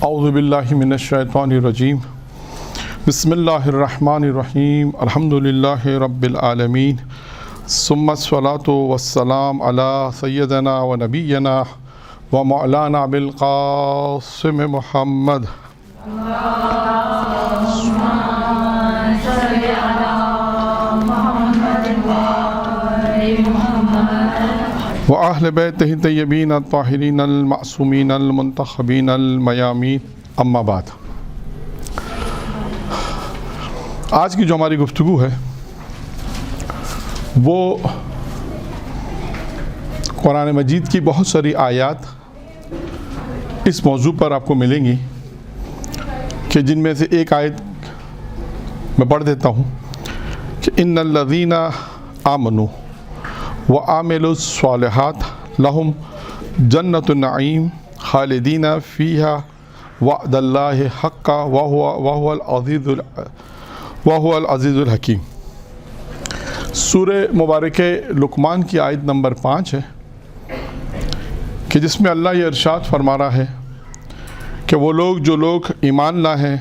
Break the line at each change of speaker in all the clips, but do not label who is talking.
اعوذ باللہ من الشیطان الرجیم بسم اللہ الرحمن الرحیم الحمدللہ رب العالمین ثم الصلاۃ والسلام علی سیدنا و نبینا و مولانا بالقاسم محمد وأهل بيته الطيبين الطاهرين المعصومين المنتخبين الميامين اما بعد۔ آج کی جو ہماری گفتگو ہے وہ قرآن مجید کی بہت ساری آیات اس موضوع پر آپ کو ملیں گی کہ جن میں سے ایک آیت میں پڑھ دیتا ہوں کہ ان الذین آمنوا وعملوا الصالحات لهم جنة النعیم خالدین فیہا وعد اللہ حقا وهو العزیز الحکیم۔ سورہ مبارکہ لقمان کی آیت نمبر 5 ہے کہ جس میں اللہ یہ ارشاد فرما رہا ہے کہ وہ لوگ جو لوگ ایمان لائے ہیں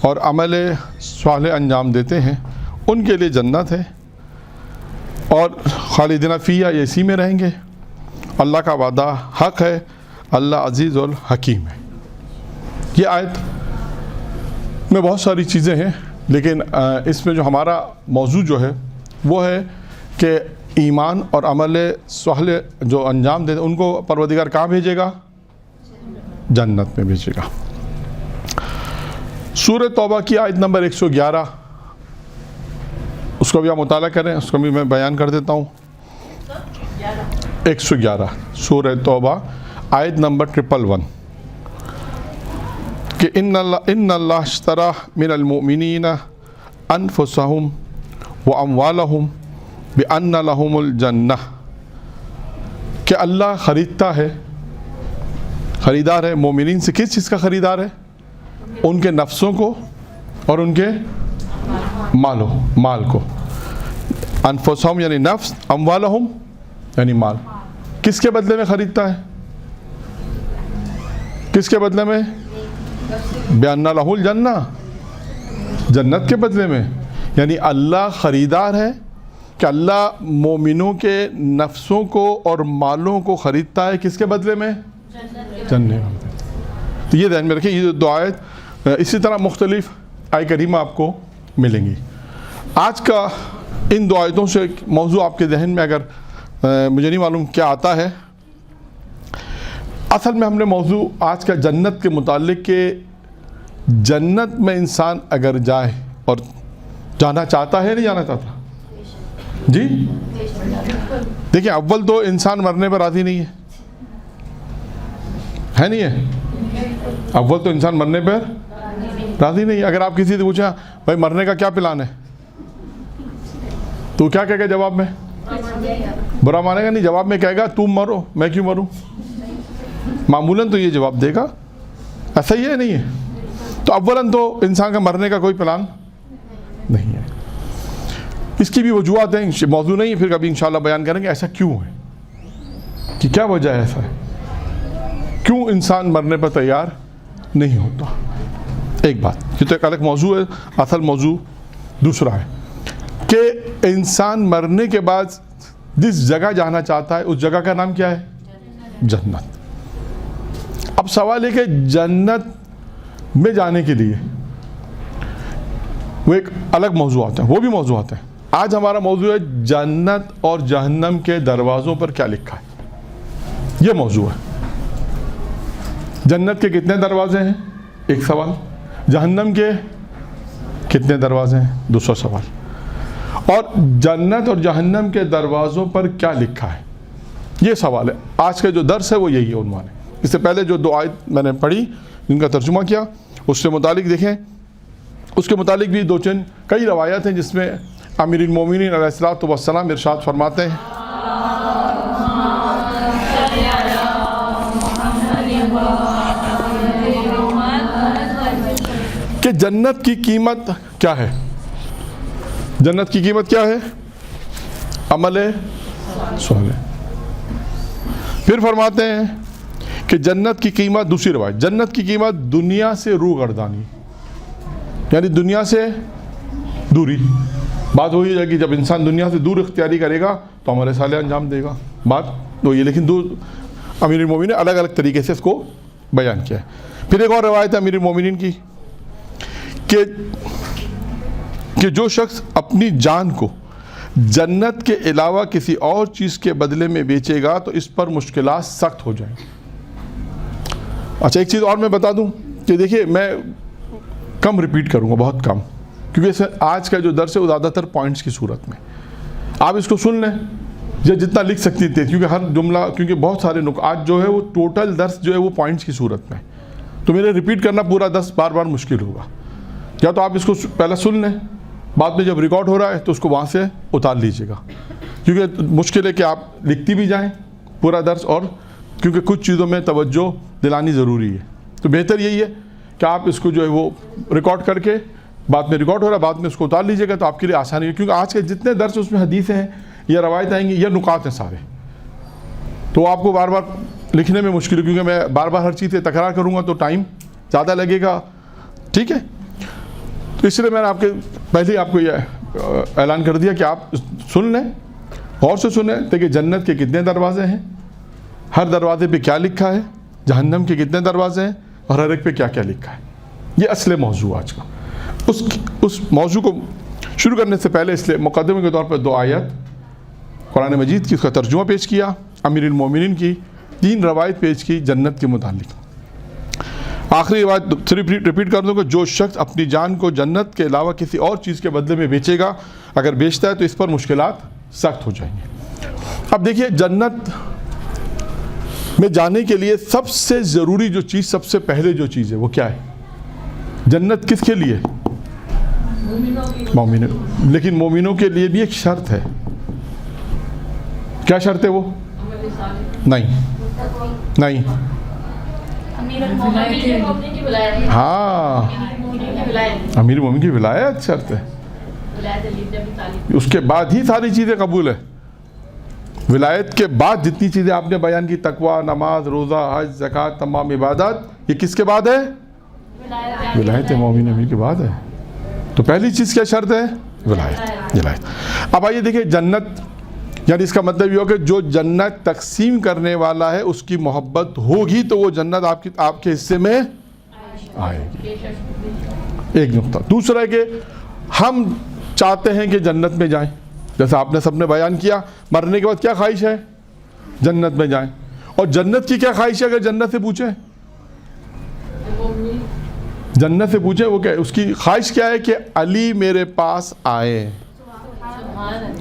اور عمل صالح انجام دیتے ہیں ان کے لیے جنت ہے اور خالدین فیہا یہ اسی میں رہیں گے، اللہ کا وعدہ حق ہے، اللہ عزیز الحکیم ہے۔ یہ آیت میں بہت ساری چیزیں ہیں لیکن اس میں جو ہمارا موضوع جو ہے وہ ہے کہ ایمان اور عمل صالح جو انجام دیتے ان کو پروردگار کہاں بھیجے گا؟ جنت میں بھیجے گا۔ سورہ توبہ کی آیت نمبر 111 اس کو بھی آپ مطالعہ کریں، اس کو بھی میں بیان کر دیتا ہوں۔ 111 سورہ توبہ آیت نمبر 111 کہ ان اللہ اشترى من المؤمنین انفسهم واموالهم بان لهم الجنہ، کہ اللہ خریدتا ہے، خریدار ہے مومنین سے۔ کس چیز کا خریدار ہے؟ ان کے نفسوں کو اور ان کے مال کو۔ انفسهم یعنی نفس، اموالهم یعنی مال۔ کس کے بدلے میں خریدتا ہے؟ کس کے بدلے میں؟ بأن له الجنہ، جنت کے بدلے میں۔ یعنی اللہ خریدار ہے کہ اللہ مومنوں کے نفسوں کو اور مالوں کو خریدتا ہے کس کے بدلے میں؟ جنت۔ تو یہ ذہن میں رکھیں، یہ دو آیت اسی طرح مختلف آیت کریمہ آپ کو ملیں گی۔ آج کا ان دو آیتوں سے موضوع آپ کے ذہن میں اگر مجھے نہیں معلوم کیا آتا ہے، اصل میں ہم نے موضوع آج کا جنت کے متعلق کہ جنت میں انسان اگر جائے اور جانا چاہتا ہے نہیں جانا چاہتا؟ جی دیکھیں، اول تو انسان مرنے پر راضی نہیں ہے نہیں ہے؟ اول تو انسان مرنے پر راضی نہیں ہے۔ اگر آپ کسی سے پوچھا بھائی مرنے کا کیا پلان ہے تو کیا کہے گا جواب میں؟ برا مانے گا نہیں، جواب میں کہے گا تم مرو میں کیوں مروں؟ معمولاً تو یہ جواب دے گا۔ ایسا ہی ہے نہیں ہے؟ تو اولاً تو انسان کا مرنے کا کوئی پلان نہیں ہے۔ اس کی بھی وجوہات ہیں، موضوع نہیں ہے، پھر کبھی انشاءاللہ بیان کریں گے ایسا کیوں ہے، کہ کیا وجہ ہے ایسا ہے، کیوں انسان مرنے پر تیار نہیں ہوتا۔ ایک بات یہ تو ایک الگ موضوع ہے، اصل موضوع دوسرا ہے کہ انسان مرنے کے بعد جس جگہ جانا چاہتا ہے اس جگہ کا نام کیا ہے؟ جنت۔ اب سوال ہے کہ جنت میں جانے کے لیے وہ ایک الگ موضوعات ہیں، وہ بھی موضوعات ہیں۔ آج ہمارا موضوع ہے جنت اور جہنم کے دروازوں پر کیا لکھا ہے، یہ موضوع ہے۔ جنت کے کتنے دروازے ہیں؟ ایک سوال۔ جہنم کے کتنے دروازے ہیں؟ دوسرا سوال۔ اور جنت اور جہنم کے دروازوں پر کیا لکھا ہے، یہ سوال ہے۔ آج کا جو درس ہے وہ یہی ہے، عنوان ہے۔ اس سے پہلے جو دو آیت میں نے پڑھی جن کا ترجمہ کیا اس سے متعلق دیکھیں، اس کے متعلق بھی دو چند کئی روایات ہیں جس میں امیر المومنین علیہ الصلوۃ والسلام ارشاد فرماتے ہیں کہ جنت کی قیمت کیا ہے؟ جنت کی قیمت کیا ہے؟ عمل صالح۔ پھر فرماتے ہیں کہ جنت کی قیمت، دوسری روایت، جنت کی قیمت دنیا سے روح گردانی، یعنی دنیا سے دوری. بات وہی ہے کہ جب انسان دنیا سے دور اختیاری کرے گا تو عمل صالح انجام دے گا. بات تو یہ، لیکن امیر المومنین نے الگ الگ طریقے سے اس کو بیان کیا ہے. پھر ایک اور روایت ہے امیر المومنین کی کہ جو شخص اپنی جان کو جنت کے علاوہ کسی اور چیز کے بدلے میں بیچے گا تو اس پر مشکلات سخت ہو جائیں. اچھا، ایک چیز اور میں بتا دوں کہ دیکھیے میں کم ریپیٹ کروں گا، بہت کم، کیونکہ آج کا جو درس ہے وہ زیادہ تر پوائنٹس کی صورت میں. آپ اس کو سن لیں یا جتنا لکھ سکتی تھے، کیونکہ ہر جملہ، کیونکہ بہت سارے آج جو ہے وہ ٹوٹل درس جو ہے وہ پوائنٹس کی صورت میں، تو میرے ریپیٹ کرنا پورا درس بار بار مشکل ہوگا. یا تو آپ اس کو پہلے سن لیں، بعد میں جب ریکارڈ ہو رہا ہے تو اس کو وہاں سے اتار لیجیے گا، کیونکہ مشکل ہے کہ آپ لکھتی بھی جائیں پورا درس، اور کیونکہ کچھ چیزوں میں توجہ دلانی ضروری ہے. تو بہتر یہی ہے کہ آپ اس کو جو ہے وہ ریکارڈ کر کے، بعد میں ریکارڈ ہو رہا ہے بعد میں اس کو اتار لیجیے گا، تو آپ کے لیے آسانی ہے. کیونکہ آج کے جتنے درس اس میں حدیثیں ہیں یا روایت آئیں گی یا نکات ہیں سارے، تو آپ کو بار بار لکھنے میں مشکل ہے، کیونکہ میں بار بار ہر چیز تکرار کروں گا تو ٹائم زیادہ لگے گا. ٹھیک ہے، تو اس لیے میں نے آپ کے پہلے آپ کو یہ اعلان کر دیا کہ آپ سن لیں، غور سے سنیں کہ جنت کے کتنے دروازے ہیں، ہر دروازے پہ کیا لکھا ہے، جہنم کے کتنے دروازے ہیں، اور ہر ایک پہ کیا کیا لکھا ہے. یہ اصل موضوع آج کا. اس موضوع کو شروع کرنے سے پہلے اس لیے مقدمے کے طور پر 2 آیت قرآن مجید کی، اس کا ترجمہ پیش کیا، امیر المومنین کی 3 روایت پیش کی جنت کے متعلق. آخری روایت صرف ریپیٹ کر دوں کہ جو شخص اپنی جان کو جنت کے علاوہ کسی اور چیز کے بدلے میں بیچے گا، اگر بیچتا ہے تو اس پر مشکلات سخت ہو جائیں گے. اب دیکھیے، جنت میں جانے کے لیے سب سے ضروری جو چیز، سب سے پہلے جو چیز ہے وہ کیا ہے؟ جنت کس کے لیے؟ مومنوں. لیکن مومنوں کے لیے بھی ایک شرط ہے. کیا شرط ہے وہ؟ نہیں. ہاں، امیر المومنین کی ولایت شرط ہے. اس کے بعد ہی ساری چیزیں قبول ہے. ولایت کے بعد جتنی چیزیں آپ نے بیان کی، تقوی، نماز، روزہ، حج، زکوٰۃ، تمام عبادات، یہ کس کے بعد ہے؟ ولایت مومنین کے بعد ہے. تو پہلی چیز کیا شرط ہے؟ ولایت. اب آئیے دیکھیں، جنت یعنی اس کا مطلب یہ ہو کہ جو جنت تقسیم کرنے والا ہے اس کی محبت ہوگی تو وہ جنت آپ کے حصے میں آئے گی. ایک نقطہ. دوسرا ہے کہ ہم چاہتے ہیں کہ جنت میں جائیں، جیسے آپ نے سب نے بیان کیا، مرنے کے بعد کیا خواہش ہے؟ جنت میں جائیں. اور جنت کی کیا خواہش ہے؟ اگر جنت سے پوچھیں، جنت سے پوچھیں وہ کیا ہے؟ اس کی خواہش کیا ہے کہ علی میرے پاس آئے.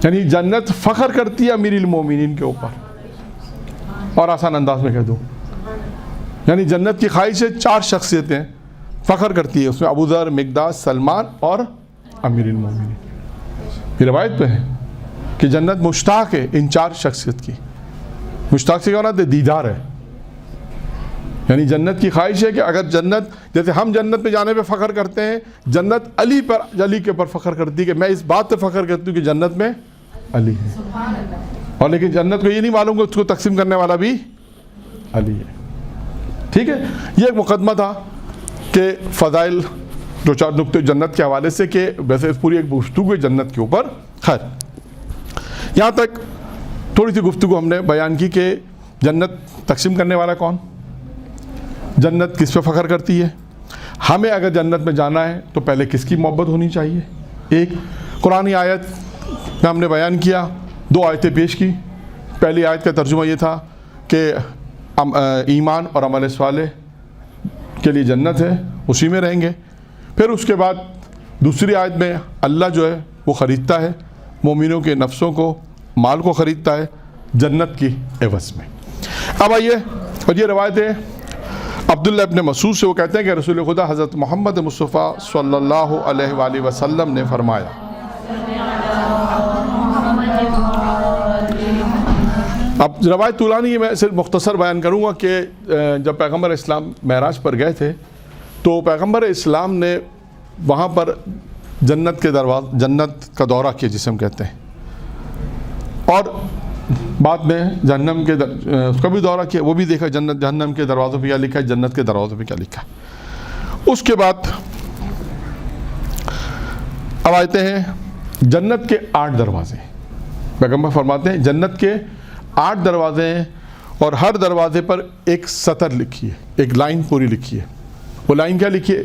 یعنی جنت فخر کرتی ہے امیر المومنین کے اوپر. اور آسان انداز میں کہہ دوں، یعنی جنت کی خواہش ہے 4 شخصیتیں فخر کرتی ہے، اس میں ابو ذر، مقداد، سلمان اور امیر المومنین. یہ روایت پہ ہے کہ جنت مشتاق ہے ان 4 شخصیت کی. مشتاق سے کیا ہونا ہے؟ دیدار ہے. یعنی جنت کی خواہش ہے کہ اگر جنت، جیسے ہم جنت میں جانے پہ فخر کرتے ہیں، جنت علی کے اوپر فخر کرتی ہے کہ میں اس بات پہ فخر کرتی ہوں کہ جنت میں علی ہے. اور لیکن جنت کو یہ نہیں معلوم کہ اس کو تقسیم کرنے والا بھی علی ہے. ٹھیک ہے، یہ ایک مقدمہ تھا کہ فضائل، 2-4 نقطے جنت کے حوالے سے، کہ ویسے پوری ایک گفتگو ہے جنت کے اوپر. خیر، یہاں تک تھوڑی سی گفتگو ہم نے بیان کی کہ جنت تقسیم کرنے والا کون، جنت کس پہ فخر کرتی ہے، ہمیں اگر جنت میں جانا ہے تو پہلے کس کی محبت ہونی چاہیے. ایک قرآنی آیت میں ہم نے بیان کیا، 2 آیتیں پیش کی. پہلی آیت کا ترجمہ یہ تھا کہ ایمان اور عمل صالح کے لیے جنت ہے، اسی میں رہیں گے. پھر اس کے بعد دوسری آیت میں اللہ جو ہے وہ خریدتا ہے مومنوں کے نفسوں کو، مال کو خریدتا ہے جنت کی عوض میں. اب آئیے، اور یہ روایت ہے عبداللہ ابن مسعود سے، وہ کہتے ہیں کہ رسول خدا حضرت محمد مصطفیٰ صلی اللہ علیہ وآلہ وسلم نے فرمایا، اب روایت طولانی ہے، میں صرف مختصر بیان کروں گا کہ جب پیغمبر اسلام معراج پر گئے تھے تو پیغمبر اسلام نے وہاں پر جنت کا دورہ کیا جسے ہم کہتے ہیں. اور بعد میں جہنم کے اس کا بھی دورہ کیا، وہ بھی دیکھا جہنم کے دروازوں پہ کیا لکھا ہے، جنت کے دروازوں پہ کیا لکھا ہے۔ اس کے بعد اب آتے ہیں جنت کے 8 دروازے۔ پیغمبر فرماتے ہیں جنت کے 8 دروازے ہیں، اور ہر دروازے پر ایک سطر لکھی ہے، ایک لائن پوری لکھی ہے۔ وہ لائن کیا لکھی ہے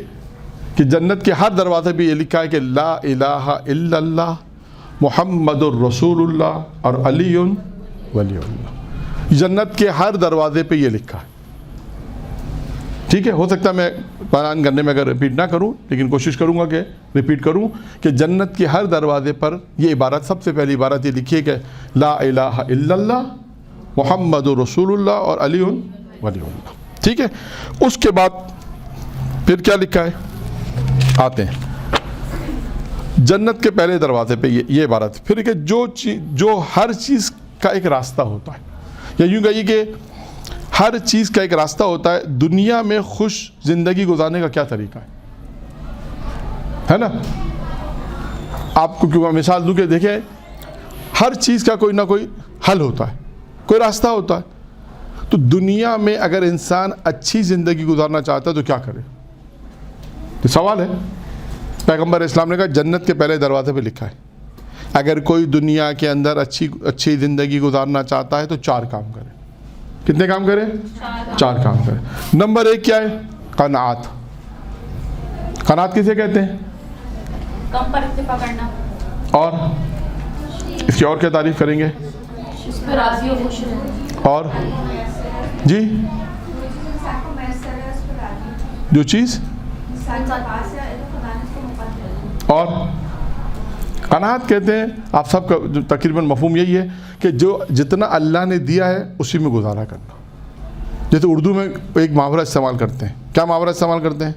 کہ جنت کے ہر دروازے پہ یہ لکھا ہے کہ لا الہ الا اللہ محمد الرسول اللہ اور علی ولی اللہ۔ جنت کے ہر دروازے پہ یہ لکھا ہے، ٹھیک ہے۔ ہو سکتا ہے میں بیان کرنے میں اگر ریپیٹ نہ کروں، لیکن کوشش کروں گا کہ ریپیٹ کروں کہ جنت کے ہر دروازے پر یہ عبارت، سب سے پہلی عبارت یہ لکھی ہے کہ لا الہ الا اللہ محمد رسول اللہ اور علی ولی اللہ، ٹھیک ہے۔ اس کے بعد پھر کیا لکھا ہے، آتے ہیں جنت کے پہلے دروازے پہ یہ عبارت پھر کہ جو ہر چیز کا ایک راستہ ہوتا ہے، یا یوں کہیے کہ ہر چیز کا ایک راستہ ہوتا ہے۔ دنیا میں خوش زندگی گزارنے کا کیا طریقہ ہے نا؟ آپ کو کیوں مثال دوں کہ دیکھیں ہر چیز کا کوئی نہ کوئی حل ہوتا ہے، کوئی راستہ ہوتا ہے۔ تو دنیا میں اگر انسان اچھی زندگی گزارنا چاہتا ہے تو کیا کرے؟ یہ سوال ہے۔ پیغمبر اسلام نے کہا جنت کے پہلے دروازے پہ لکھا ہے اگر کوئی دنیا کے اندر اچھی زندگی گزارنا چاہتا ہے تو 4 کام کرے۔ کتنے کام کرے؟ 4 کام کرے۔ نمبر 1 کیا ہے؟ قناعت۔ قناعت کسے کہتے ہیں؟
کم پر اکتفا کرنا۔
اور اس کی اور کیا تعریف کریں گے؟
اس پہ راضی و خوش رہنا۔
اور جی جو چیز اور قناعت کہتے ہیں، آپ سب کا تقریباً مفہوم یہی ہے کہ جو جتنا اللہ نے دیا ہے اسی میں گزارا کرنا۔ جیسے اردو میں ایک محاورہ استعمال کرتے ہیں، کیا محاورہ استعمال کرتے ہیں؟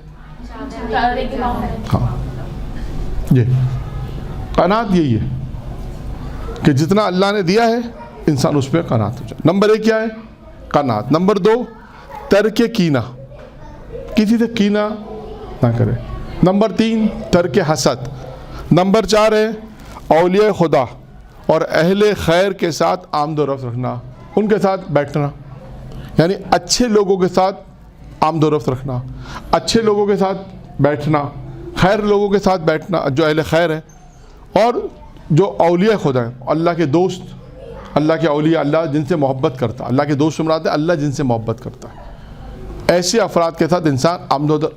ہاں جی، قناعت یہی ہے کہ جتنا اللہ نے دیا ہے انسان اس پہ قناعت ہو جائے۔ نمبر 1 کیا ہے؟ قناعت۔ نمبر 2 ترک کینہ، کسی سے کینہ نہ کرے۔ نمبر 3 ترک حسد۔ نمبر 4 ہے اولیاء خدا اور اہل خیر کے ساتھ آمد و رفت رکھنا، ان کے ساتھ بیٹھنا، یعنی اچھے لوگوں کے ساتھ آمد و رفت رکھنا، اچھے لوگوں کے ساتھ بیٹھنا، خیر لوگوں کے ساتھ بیٹھنا جو اہل خیر ہے، اور جو اولیاء خدا ہیں، اللہ کے دوست، اللہ کے اولیاء، اللہ جن سے محبت کرتا ہے۔ اللہ کے دوست مراد ہے اللہ جن سے محبت کرتا ہے، ایسے افراد کے ساتھ انسان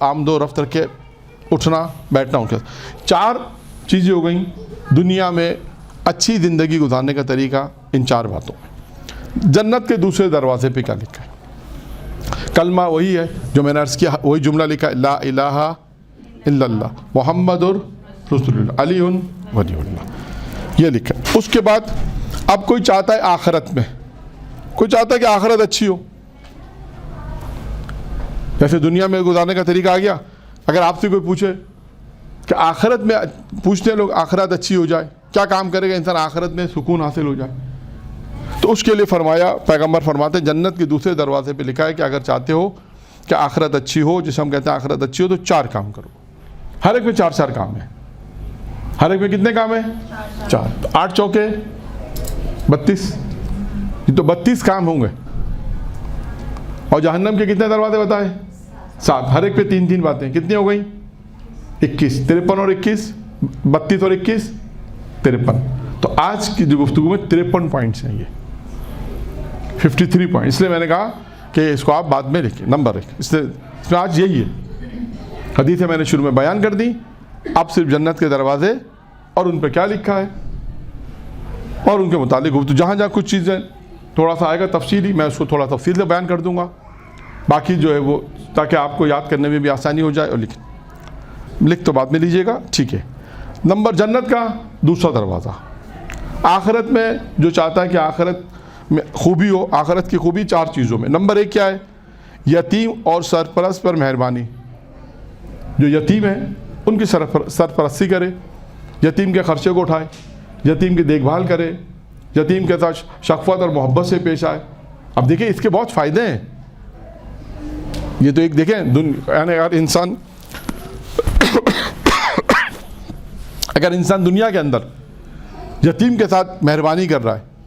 آمد و رفت رکھ کے اٹھنا بیٹھنا ان کے ساتھ۔ 4 چیزیں ہو گئیں دنیا میں اچھی زندگی گزارنے کا طریقہ، ان 4 باتوں میں۔ جنت کے دوسرے دروازے پہ کیا لکھا ہے؟ کلمہ وہی ہے جو میں نے عرض کیا، وہی جملہ لکھا ہے لا الہ الا اللہ محمد رسول اللہ علی ولی اللہ، یہ لکھا ہے۔ اس کے بعد اب کوئی چاہتا ہے آخرت میں، کوئی چاہتا ہے کہ آخرت اچھی ہو، جیسے دنیا میں گزارنے کا طریقہ آ گیا۔ اگر آپ سے کوئی پوچھے کہ آخرت میں، پوچھتے ہیں لوگ آخرت اچھی ہو جائے، کیا کام کرے گا انسان آخرت میں سکون حاصل ہو جائے؟ تو اس کے لیے فرمایا، پیغمبر فرماتے ہیں جنت کے دوسرے دروازے پہ لکھا ہے کہ اگر چاہتے ہو کہ آخرت اچھی ہو، جسے ہم کہتے ہیں آخرت اچھی ہو، تو 4 کام کرو۔ ہر ایک میں 4 کام ہیں۔ ہر ایک میں کتنے کام ہیں؟ 4۔ 8 چوکے 32، یہ تو 32 کام ہوں گے۔ اور جہنم کے کتنے دروازے بتائے؟ 7۔ ہر ایک پہ 3 باتیں، کتنی ہو گئیں؟ 21۔ 53 اور 21، 32 اور 21، 53۔ تو آج کی جو گفتگو میں 53 پوائنٹس ہیں، یہ 53 پوائنٹ، اس لیے میں نے کہا کہ اس کو آپ بعد میں لکھیں۔ نمبر 1 اس میں آج یہی ہے، حدیثیں میں نے شروع میں بیان کر دی، اب صرف جنت کے دروازے اور ان پہ کیا لکھا ہے اور ان کے متعلق گفتگو۔ جہاں کچھ چیزیں تھوڑا سا آئے گا تفصیلی، میں اس کو تھوڑا تفصیل سے بیان کر دوں گا، باقی جو ہے وہ تاکہ آپ کو یاد کرنے میں بھی آسانی ہو جائے۔ اور لکھ تو بعد میں لیجئے گا، ٹھیک ہے۔ نمبر جنت کا دوسرا دروازہ، آخرت میں جو چاہتا ہے کہ آخرت میں خوبی ہو، آخرت کی خوبی 4 چیزوں میں۔ نمبر 1 کیا ہے؟ یتیم اور سرپرست پر مہربانی، جو یتیم ہیں ان کی سرپرستی کرے، یتیم کے خرچے کو اٹھائے، یتیم کی دیکھ بھال کرے، یتیم کے ساتھ شفقت اور محبت سے پیش آئے۔ اب دیکھیں اس کے بہت فائدے ہیں، یہ تو ایک دیکھیں یعنی اگر انسان دنیا کے اندر یتیم کے ساتھ مہربانی کر رہا ہے،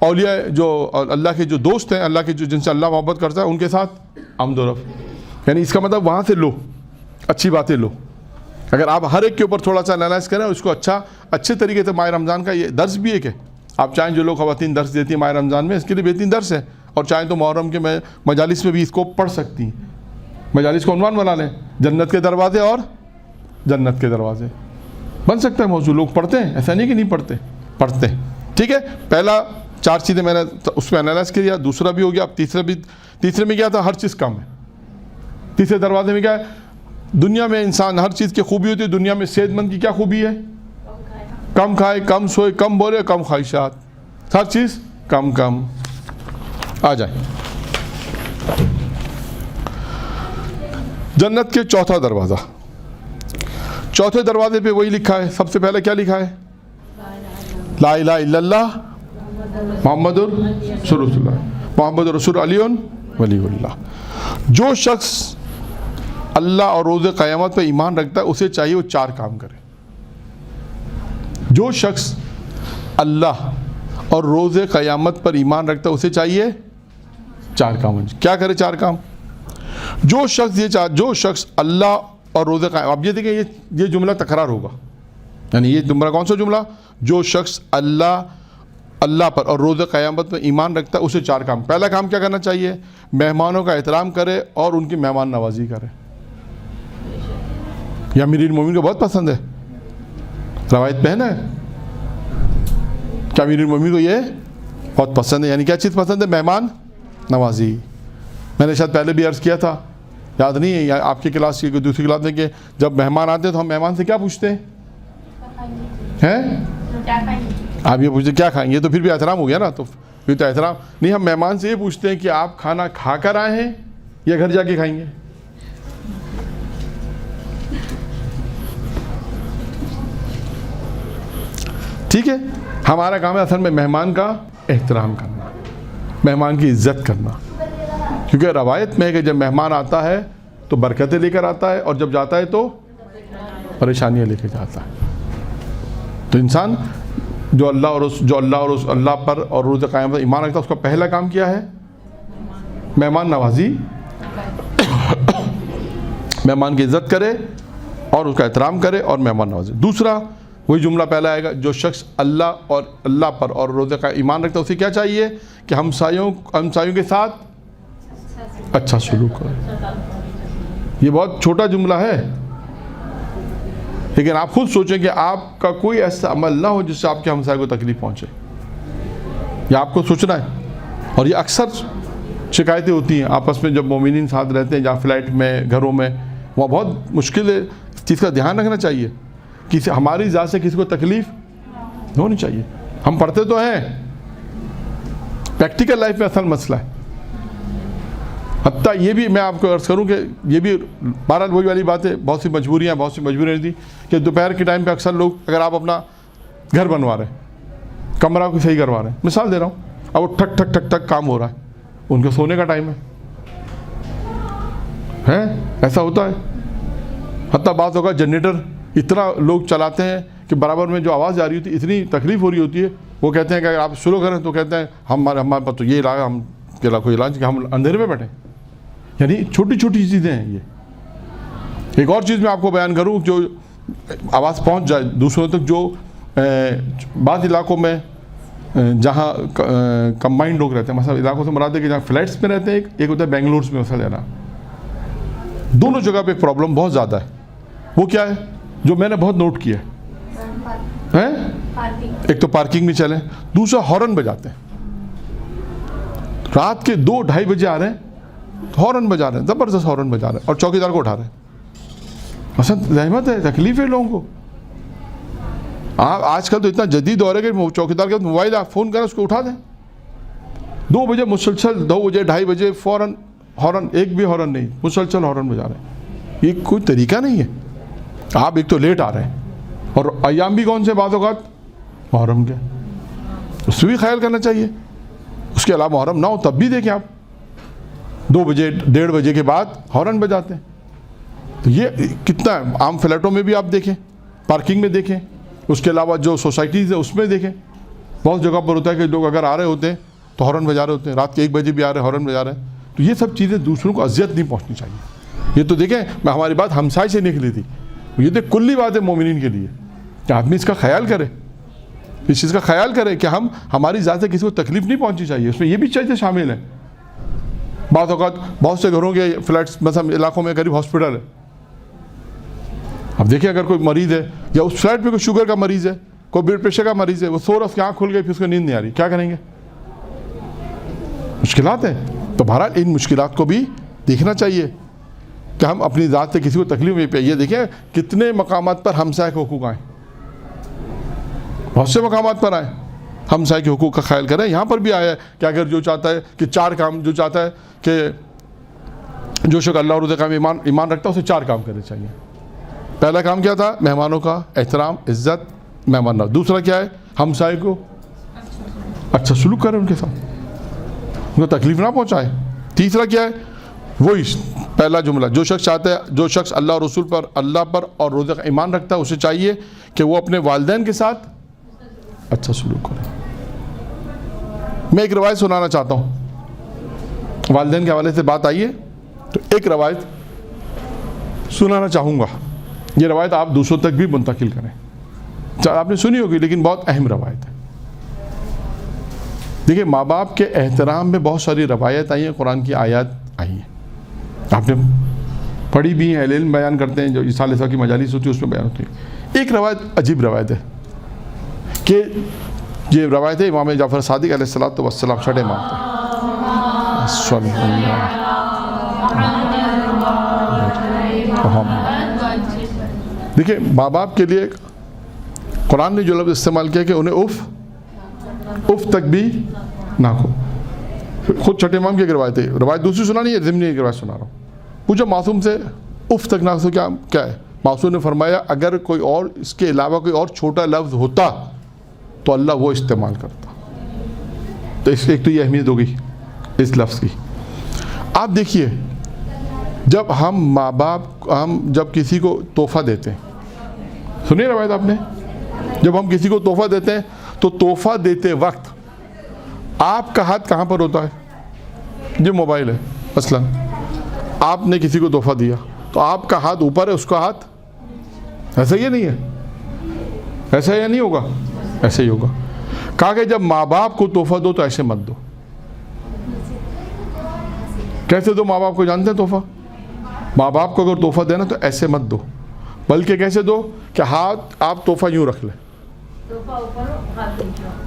اولیاء جو اللہ کے جو دوست ہیں, اللہ کے جو جن سے اللہ محبت کرتا ہے, ان کے ساتھ آمد و رفت. یعنی اس کا مطلب وہاں سے لو, اچھی باتیں لو. اگر آپ ہر ایک کے اوپر تھوڑا سا انالائز کریں, اس کو اچھے طریقے سے, ماہ رمضان کا یہ درس بھی ہے کہ آپ چاہیں جو لوگ خواتین درس دیتی ہیں ماہ رمضان میں, اس کے لیے بہترین درس ہے, اور چاہیں تو محرم کے مجالس میں بھی اس کو پڑھ سکتی ہیں. مجالس کو عنوان بنا لیں, جنت کے دروازے اور جنت کے دروازے بن سکتا ہے موضوع. لوگ پڑھتے ہیں, ایسا نہیں کہ نہیں پڑھتے ہیں. ٹھیک ہے, پہلا 4 چیزیں میں نے اس میں انالائز کیا. دوسرا بھی ہو گیا. اب تیسرے میں کیا تھا, ہر چیز کم ہے. تیسرے دروازے میں کیا ہے, دنیا میں انسان ہر چیز کی خوبی ہوتی ہے. دنیا میں صحت مند کی کیا خوبی ہے, کم کھائے, کم سوئے, کم بولے, کم خواہشات, ہر چیز کم. آ جائیں جنت کے چوتھا دروازہ. چوتھے دروازے پہ وہی لکھا ہے, سب سے پہلے کیا لکھا ہے, لا الہ الا اللہ محمد رسول اللہ, محمد رسول علی ولی اللہ. جو شخص اللہ اور روز قیامت پہ ایمان رکھتا ہے, اسے چاہیے وہ 4 کام کرے. جو شخص اللہ اور روز قیامت پر ایمان رکھتا ہے, اسے چاہیے 4 کام. کیا کرے 4 کام؟ جو شخص اللہ اور روز قیامت, اب یہ دیکھیں یہ جملہ تکرار ہوگا. یعنی یہ جملہ کون سا جملہ, جو شخص اللہ پر اور روز قیامت میں ایمان رکھتا ہے, اسے 4 کام. پہلا کام کیا کرنا چاہیے, مہمانوں کا احترام کرے اور ان کی مہمان نوازی کرے. یہ امیر المومنین کو بہت پسند ہے, روایت پہ ہے نا, کیا امیر المومنین کو یہ بہت پسند ہے. یعنی کیا چیز پسند ہے, مہمان نوازی. میں نے شاید پہلے بھی عرض کیا تھا, یاد نہیں ہے, یا آپ کی کلاس کی دوسری کلاس میں, کہ جب مہمان آتے ہیں تو ہم مہمان سے کیا پوچھتے ہیں, آپ یہ پوچھتے کیا کھائیں گے, تو پھر بھی احترام ہو گیا نا. تو پھر تو احترام نہیں, ہم مہمان سے یہ پوچھتے ہیں کہ آپ کھانا کھا کر آئے ہیں یا گھر جا کے کھائیں گے. ٹھیک ہے, ہمارا کام ہے اصل میں مہمان کا احترام کرنا, مہمان کی عزت کرنا. کیونکہ روایت میں ہے کہ جب مہمان آتا ہے تو برکتیں لے کر آتا ہے, اور جب جاتا ہے تو پریشانیاں لے کے جاتا ہے. تو انسان جو اللہ پر اور روز قیامت پر ایمان رکھتا ہے, اس کا پہلا کام کیا ہے, مہمان نوازی, مہمان کی عزت کرے اور اس کا احترام کرے اور مہمان نوازی. دوسرا وہی جملہ پہلا آئے گا, جو شخص اللہ پر اور روز قیامت ایمان رکھتا ہے, اسے کیا چاہیے کہ ہمسایوں کے ساتھ اچھا سلوک کرے. یہ بہت چھوٹا جملہ ہے, لیکن آپ خود سوچیں کہ آپ کا کوئی ایسا عمل نہ ہو جس سے آپ کے ہمسائے کو تکلیف پہنچے. یہ آپ کو سوچنا ہے. اور یہ اکثر شکایتیں ہوتی ہیں آپس میں, جب مومنین ساتھ رہتے ہیں, جہاں فلیٹ میں, گھروں میں, وہاں بہت مشکل ہے. اس چیز کا دھیان رکھنا چاہیے کہ ہماری ذات سے کسی کو تکلیف ہونی چاہیے. ہم پڑھتے تو ہیں, پریکٹیکل لائف میں اصل مسئلہ ہے. حتیٰ یہ بھی میں آپ کو عرض کروں کہ یہ بھی بہرحال وہی والی بات ہے, بہت سی مجبوریاں تھی کہ دوپہر کے ٹائم پہ اکثر لوگ, اگر آپ اپنا گھر بنوا رہے ہیں, کمرہ کو صحیح کروا رہے ہیں, مثال دے رہا ہوں, اب وہ ٹھک ٹھک ٹھک ٹھک کام ہو رہا ہے, ان کے سونے کا ٹائم ہے, ایسا ہوتا ہے. حتیٰ بعض اوقات جنریٹر اتنا لوگ چلاتے ہیں کہ برابر میں جو آواز آ رہی ہوتی ہے, اتنی تکلیف ہو رہی ہوتی ہے, وہ کہتے ہیں کہ اگر آپ شروع کریں تو کہتے ہیں ہمارے پاس تو یہ علاج, ہم کوئی علاج کہ ہم اندھیرے میں بیٹھیں. یعنی چھوٹی چھوٹی چیزیں ہیں یہ. ایک اور چیز میں آپ کو بیان کروں, جو آواز پہنچ جائے دوسروں تک, جو بعض علاقوں میں جہاں کمبائنڈ لوگ رہتے ہیں, مثلا علاقوں سے مراد ہے کہ جہاں فلیٹس میں رہتے ہیں, ایک ہوتا ہے بینگلورس میں, مثلا لینا, دونوں جگہ پہ ایک پرابلم بہت زیادہ ہے. وہ کیا ہے جو میں نے بہت نوٹ کیا ہے, ایک تو پارکنگ میں چلیں, دوسرا ہارن بجاتے ہیں. رات کے 2-2:30 بجے آ رہے ہیں, ہارن بجا رہے ہیں, زبردست ہارن بجا رہے ہیں, اور چوکیدار کو اٹھا رہے ہیں. مثلا زحمت ہے, تکلیف ہے لوگوں کو. آج کل تو اتنا جدید دور ہے کہ چوکیدار کے موبائل آپ فون کریں, اس کو اٹھا دیں. 2 بجے مسلسل, 2 بجے 2:30 بجے فوراً ہارن, ایک بھی ہارن نہیں, مسلسل ہارن بجا رہے ہیں. یہ کوئی طریقہ نہیں ہے. آپ ایک تو لیٹ آ رہے ہیں, اور ایام بھی کون سے بعض اوقات محرم کے, اس میں بھی خیال کرنا چاہیے. اس کے علاوہ محرم نہ ہو تب بھی دیکھیں آپ 2 بجے 1:30 بجے کے بعد ہارن بجاتے ہیں. تو یہ کتنا ہے. عام فلیٹوں میں بھی آپ دیکھیں, پارکنگ میں دیکھیں, اس کے علاوہ جو سوسائٹیز ہیں اس میں دیکھیں, بہت جگہ پر ہوتا ہے کہ لوگ اگر آ رہے ہوتے ہیں تو ہارن بجا رہے ہوتے ہیں، رات کے 1 بجے بھی آ رہے ہیں ہارن بجا رہے ہیں. تو یہ سب چیزیں دوسروں کو اذیت نہیں پہنچنی چاہیے. یہ تو دیکھیں میں ہماری بات ہمسائے سے نکلی تھی، یہ تو کلی بات ہے مومنین کے لیے کہ آدمی اس کا خیال کرے، اس چیز کا خیال کرے کہ ہماری ذات سے کسی کو تکلیف نہیں پہنچنی چاہیے. اس میں یہ بھی چیزیں شامل ہیں. بعض اوقات بہت سے گھروں کے فلیٹس مثلا علاقوں میں قریب ہاسپٹل ہے. اب دیکھیں اگر کوئی مریض ہے یا اس فلیٹ پہ کوئی شوگر کا مریض ہے، کوئی بلڈ پریشر کا مریض ہے، وہ سو رہا اس کی آنکھ کھل گئی پھر اس کو نیند نہیں آ رہی، کیا کریں گے؟ مشکلات ہیں. تو بہرحال ان مشکلات کو بھی دیکھنا چاہیے کہ ہم اپنی ذات سے کسی کو تکلیف نہیں پہ. یہ دیکھیں کتنے مقامات پر ہمسائے کے حقوق آئیں، بہت سے مقامات پر آئیں ہمسائے کے حقوق کا خیال کریں. یہاں پر بھی آیا ہے کہ اگر جو چاہتا ہے کہ 4 کام، جو چاہتا ہے کہ جو شخص اللہ اور روز قیامت میں ایمان رکھتا ہے اسے 4 کام کرنے چاہیے. پہلا کام کیا تھا؟ مہمانوں کا احترام، عزت، مہمان نوازی. دوسرا کیا ہے؟ ہمسائے کو اچھا سلوک کرے، ان کے ساتھ ان کو تکلیف نہ پہنچائے. تیسرا کیا ہے؟ وہی پہلا جملہ، جو شخص چاہتا ہے، جو شخص اللہ اور رسول پر، اللہ پر اور روز کا ایمان رکھتا ہے اسے چاہیے کہ وہ اپنے والدین کے ساتھ اچھا سلوک کرے. میں ایک روایت سنانا چاہتا ہوں، والدین کے حوالے سے بات آئی ہے تو ایک روایت سنانا چاہوں گا. یہ روایت آپ دوسروں تک بھی منتقل کریں. آپ نے سنی ہوگی لیکن بہت اہم روایت ہے. دیکھیں ماں باپ کے احترام میں بہت ساری روایت آئی ہیں، قرآن کی آیات آئی ہیں، آپ نے پڑھی بھی ہیں، اہل علم بیان کرتے ہیں، جو عیسیٰ کی مجالس ہوتی ہے اس میں بیان ہوتی ہے. ایک روایت عجیب روایت ہے کہ یہ روایت ہے امام جعفر صادق علیہ السلام 6 امام تھے. دیکھیں ماں باپ کے لیے قرآن نے جو لفظ استعمال کیا کہ انہیں اف تک بھی نہ کہو. خود 6 امام کی ایک روایت ہے، روایت دوسری سنانی ہے، ضمنی ایک روایت سنا رہا ہوں. پوچھا معصوم سے اف تک نہ کہو کیا ہے؟ معصوم نے فرمایا اگر کوئی اور اس کے علاوہ کوئی اور چھوٹا لفظ ہوتا تو اللہ وہ استعمال کرتا. تو اس ایک تو یہ اہمیت ہوگی اس لفظ کی. آپ دیکھیے جب ہم ماں باپ، ہم جب کسی کو تحفہ دیتے ہیں، سنیے روایت آپ نے، جب ہم کسی کو تحفہ دیتے ہیں تو تحفہ دیتے وقت آپ کا ہاتھ کہاں پر ہوتا ہے؟ یہ موبائل ہے مثلا، آپ نے کسی کو تحفہ دیا تو آپ کا ہاتھ اوپر ہے، اس کا ہاتھ ایسا ہی نہیں ہے؟ ایسا یا نہیں ہوگا؟ ایسے ہی ہوگا. کہا کہ جب ماں باپ کو تحفہ دو تو ایسے مت دو. کیسے دو ماں باپ کو؟ جانتے ہیں تحفہ؟ ماں باپ کو اگر تحفہ دینا تو ایسے مت دو، بلکہ کیسے دو کہ ہاتھ آپ تحفہ یوں رکھ لیں،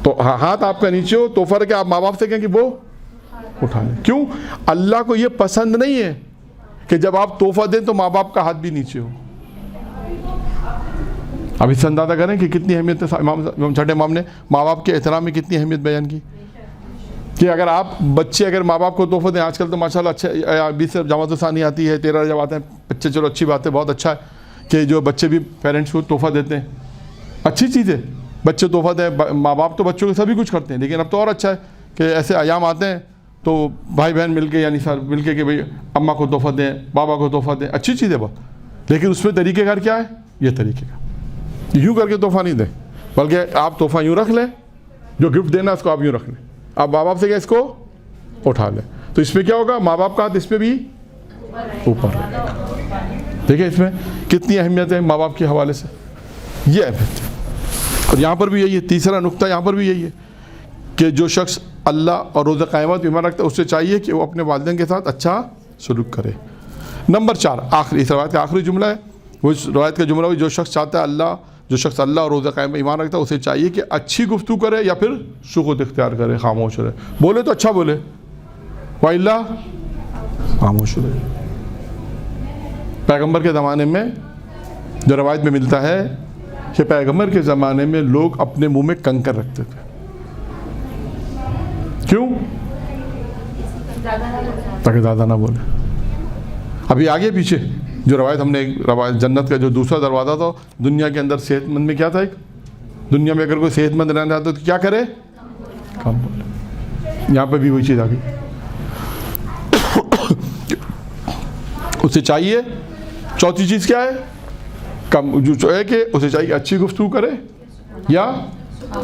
تو ہاتھ آپ کا نیچے ہو، تحفہ رکھے، آپ ماں باپ سے کہیں کہ وہ اٹھا لیں. کیوں؟ اللہ کو یہ پسند نہیں ہے کہ جب آپ تحفہ دیں تو ماں باپ کا ہاتھ بھی نیچے ہو. اب اس سے اندازہ کریں کہ کتنی اہمیت ہے. امام 6 امام نے ماں باپ کے احترام میں کتنی اہمیت بیان کی کہ اگر آپ بچے اگر ماں باپ کو تحفہ دیں، آج کل تو ماشاءاللہ اچھا 20 سے جماعت ثانی آتی ہے، 13 جب آتے ہیں بچے، چلو اچھی بات ہے، بہت اچھا ہے کہ جو بچے بھی پیرنٹس کو تحفہ دیتے ہیں، اچھی چیز ہے. بچے تحفہ دیں، ماں باپ تو بچوں کے سبھی کچھ کرتے ہیں، لیکن اب تو اور اچھا ہے کہ ایسے ایام آتے ہیں تو بھائی بہن مل کے یعنی سر مل کے کہ بھئی اماں کو تحفہ دیں، بابا کو تحفہ دیں، اچھی چیز ہے بہت. لیکن اس میں طریقہ کار کیا ہے؟ یہ طریقہ کار یوں کر کے تحفہ نہیں دیں، بلکہ آپ تحفہ یوں رکھ لیں، جو گفٹ دینا ہے اس کو آپ یوں رکھ لیں، آپ ماں باپ سے کیا اس کو اٹھا لیں. تو اس میں کیا ہوگا؟ ماں باپ کا ہاتھ اس پہ بھی اوپر رہے گا. دیکھیں اس میں کتنی اہمیت ہے ماں باپ کے حوالے سے، یہ اہمیت ہے. اور یہاں پر بھی یہی ہے، تیسرا نقطہ یہاں پر بھی یہی ہے کہ جو شخص اللہ اور روز قیامت میں ایمان رکھتا ہے اسے چاہیے کہ وہ اپنے والدین کے ساتھ اچھا سلوک کرے. نمبر 4 آخری، اس روایت کا آخری جملہ ہے، وہ اس روایت کا جملہ ہوئی جو شخص چاہتا ہے جو شخص اللہ اور روز قیامت میں ایمان رکھتا ہے اسے چاہیے کہ اچھی گفتگو کرے یا پھر سکوت اختیار کرے، خاموش رہے. بولے تو اچھا بولے، وَإِلَّا خاموش رہے. پیغمبر کے زمانے میں جو روایت میں ملتا ہے کہ پیغمبر کے زمانے میں لوگ اپنے منہ میں کنکر رکھتے تھے. کیوں؟ تاکہ زیادہ نہ بولے. ابھی آگے پیچھے جو روایت ہم نے روایت جنت کا جو دوسرا دروازہ تھا دنیا کے اندر صحت مند میں کیا تھا؟ ایک دنیا میں اگر کوئی صحت مند رہنا چاہتا تو کیا کرے؟ کم بولے. یہاں پہ بھی وہی چیز آ گئی. اسے چاہیے چوتھی چیز کیا ہے؟ کم جو ہے کہ اسے چاہیے کہ اچھی گفتگو کرے یا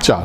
4।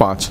5।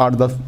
8-10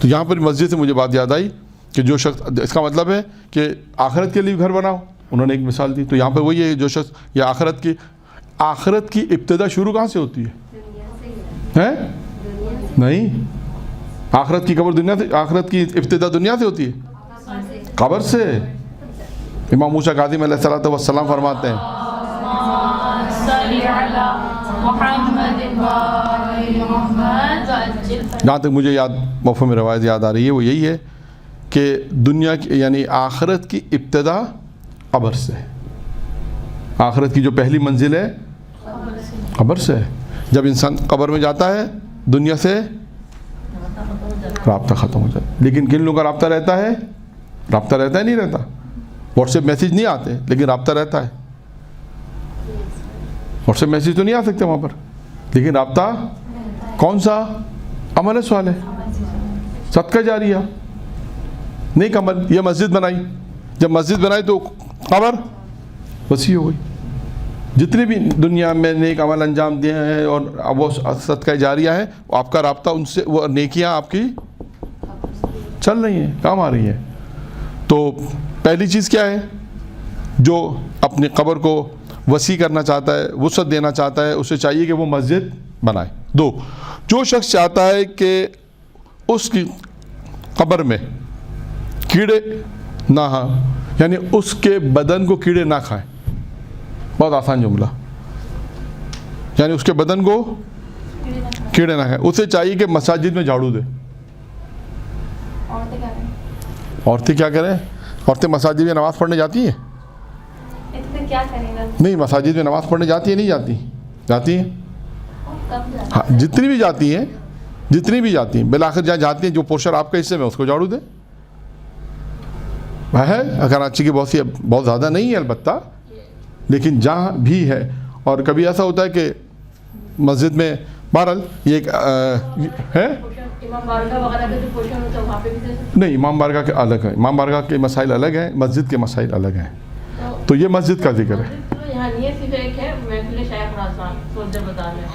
تو یہاں پر مسجد سے مجھے بات یاد آئی کہ جو شخص، اس کا مطلب ہے کہ آخرت کے لیے گھر بناؤ، انہوں نے ایک مثال دی. تو یہاں پر وہی ہے، جو شخص یہ آخرت کی ابتدا شروع کہاں سے ہوتی ہے؟ نہیں، آخرت کی قبر دنیا سے، آخرت کی ابتدا دنیا سے ہوتی ہے، قبر سے. امام موسیٰ کاظم علیہ الصلوۃ والسلام فرماتے ہیں، جہاں تک مجھے مفہوم روایت یاد آ رہی ہے وہ یہی ہے کہ دنیا کی یعنی آخرت کی ابتدا قبر سے ہے. آخرت کی جو پہلی منزل ہے قبر سے ہے. جب انسان قبر میں جاتا ہے دنیا سے رابطہ ختم ہو جاتا ہے. لیکن کن لوگوں کا رابطہ رہتا ہے؟ رابطہ رہتا ہے نہیں رہتا. واٹس ایپ میسیج نہیں آتے لیکن رابطہ رہتا ہے. واٹس ایپ میسیج تو نہیں آ سکتے وہاں پر، لیکن رابطہ کون سا؟ عمل صالح، صدقہ جاریہ، نیک عمل. یہ مسجد بنائی، جب مسجد بنائی تو قبر وسیع ہو گئی. جتنے بھی دنیا میں نیک عمل انجام دیے ہیں اور وہ صدقہ جاریہ ہیں، آپ کا رابطہ ان سے، وہ نیکیاں آپ کی چل رہی ہیں، کام آ رہی ہیں. تو پہلی چیز کیا ہے؟ جو اپنی قبر کو وسیع کرنا چاہتا ہے، وسعت دینا چاہتا ہے، اسے چاہیے کہ وہ مسجد بنائے. 2، جو شخص چاہتا ہے کہ اس کی قبر میں کیڑے نہ ہوں، یعنی اس کے بدن کو کیڑے نہ کھائیں. بہت آسان جملہ، یعنی اس کے بدن کو کیڑے نہ کھائیں. اسے چاہیے کہ مساجد میں جھاڑو دے. عورتیں کیا کریں؟ عورتیں مساجد میں نماز پڑھنے جاتی ہیں؟
کیا کریں گا؟
نہیں، مساجد میں نماز پڑھنے جاتی ہیں؟ نہیں جاتی؟ جاتی ہیں. ہاں، جتنی بھی جاتی ہیں بالآخر جہاں جاتی ہیں، جو پورشن آپ کے حصے میں اس کو جھاڑو دیں. ہے کراچی کی بہت زیادہ نہیں ہے البتہ، لیکن جہاں بھی ہے. اور کبھی ایسا ہوتا ہے کہ مسجد میں بہرحال یہ ایک ہے نہیں، امام بارگاہ کے الگ ہے، امام بارگاہ کے مسائل الگ ہیں، مسجد کے مسائل الگ ہیں. تو یہ مسجد کا ذکر ہے.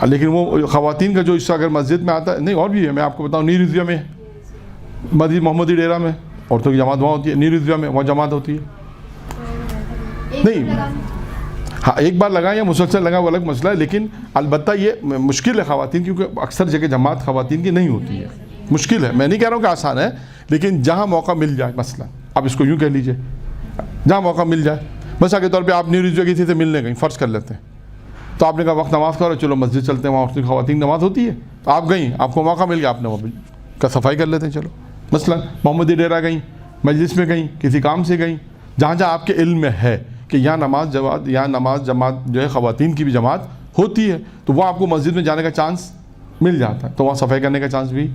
لیکن وہ خواتین کا جو حصہ اگر مسجد میں آتا ہے، نہیں اور بھی ہے، میں آپ کو بتاؤں، نیر رضویہ میں، مسجد محمدی ڈیرہ میں عورتوں کی جماعت وہاں ہوتی ہے، نیر رضویہ میں وہاں جماعت ہوتی ہے. نہیں، ہاں ایک بار لگائیں یا مسلسل لگائیں وہ الگ مسئلہ ہے، لیکن البتہ یہ مشکل ہے خواتین، کیونکہ اکثر جگہ جماعت خواتین کی نہیں ہوتی ہے. مشکل ہے، میں نہیں کہہ رہا ہوں کہ آسان ہے، لیکن جہاں موقع مل جائے، مثلا آپ اس کو یوں کہہ لیجئے، جہاں موقع مل جائے. مثلا کے طور پہ آپ نیر رضویہ کسی سے ملنے گئیں، فرض کر لیتے ہیں، تو آپ نے کہا وقت نماز کا، چلو مسجد چلتے ہیں، وہاں عورتوں کی خواتین نماز ہوتی ہے. تو آپ گئیں، آپ کو موقع مل گیا، آپ نے وہاں کا صفائی کر لیتے ہیں. چلو مثلا محمدی ڈیرہ گئیں، مجلس میں گئیں، کسی کام سے گئیں، جہاں جہاں آپ کے علم میں ہے کہ یہاں نماز جماعت جو ہے خواتین کی بھی جماعت ہوتی ہے، تو وہ آپ کو مسجد میں جانے کا چانس مل جاتا ہے، تو وہاں صفائی کرنے کا چانس بھی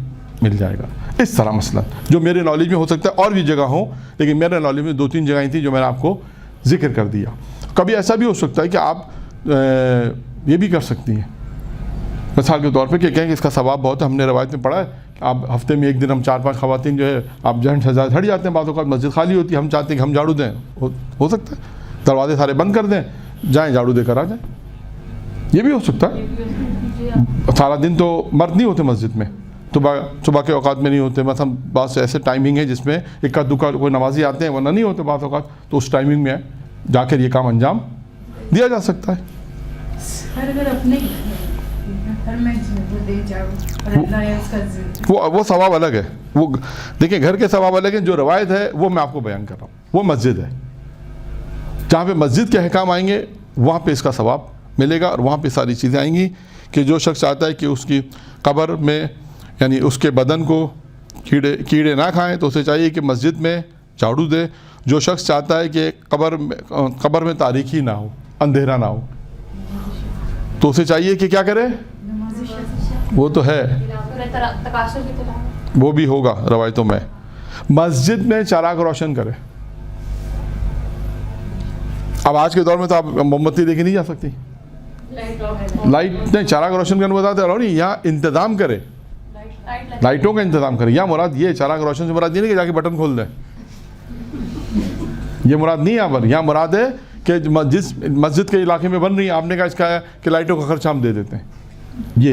مل جائے گا. اس طرح مثلا جو میرے نالج میں ہو سکتا ہے، اور بھی جگہ ہوں، لیکن میرے نالج میں 2-3 جگہیں تھیں جو میں نے آپ کو ذکر کر دیا. کبھی ایسا بھی ہو سکتا ہے کہ آپ یہ بھی کر سکتی ہیں، مثال کے طور پہ کہ کہیں کہ اس کا ثواب بہت ہے. ہم نے روایت میں پڑھا ہے کہ آپ ہفتے میں ایک دن ہم 4-5 خواتین جو ہے آپ جہن سزا ہٹ جاتے ہیں، بعض اوقات مسجد خالی ہوتی ہے، ہم چاہتے ہیں کہ ہم جھاڑو دیں، ہو سکتا ہے دروازے سارے بند کر دیں، جائیں جھاڑو دے کر آ جائیں. یہ بھی ہو سکتا ہے. سارا دن تو مرد نہیں ہوتے مسجد میں، صبح کے اوقات میں نہیں ہوتے. مثلا بعض ایسے ٹائمنگ ہے جس میں اکا دکا کوئی نمازی آتے ہیں، ورنہ نہیں ہوتے بعض اوقات، تو اس ٹائمنگ میں جا کر یہ کام انجام دیا جا سکتا ہے. وہ ثواب الگ ہے. وہ دیکھیں گھر کے ثواب الگ ہیں، جو روایت ہے وہ میں آپ کو بیان کر رہا ہوں. وہ مسجد ہے، جہاں پہ مسجد کے احکام آئیں گے وہاں پہ اس کا ثواب ملے گا، اور وہاں پہ ساری چیزیں آئیں گی کہ جو شخص چاہتا ہے کہ اس کی قبر میں یعنی اس کے بدن کو کیڑے نہ کھائیں تو اسے چاہیے کہ مسجد میں جھاڑو دے. جو شخص چاہتا ہے کہ قبر میں تاریکی نہ ہو، اندھیرا نہ ہو، تو اسے چاہیے کہ کیا کرے؟ وہ تو ہے، وہ بھی ہوگا روایتوں میں. مسجد میں چراغ روشن کرے. اب آج کے دور میں تو آپ موم بتی دیکھی نہیں جا سکتی، لائٹ نہیں، چراغ روشن کرنے بتاتے رہو نہیں، یہاں انتظام کرے، لائٹوں کا انتظام کرے. یہاں مراد یہ چراغ روشن سے مراد یہ نہیں کہ جا کے بٹن کھول دیں، یہ مراد نہیں. یہاں مراد ہے کہ جس مسجد کے علاقے میں بن رہی ہے، آپ نے کہا اس کا ہے کہ لائٹوں کا خرچہ ہم دے دیتے ہیں. یہ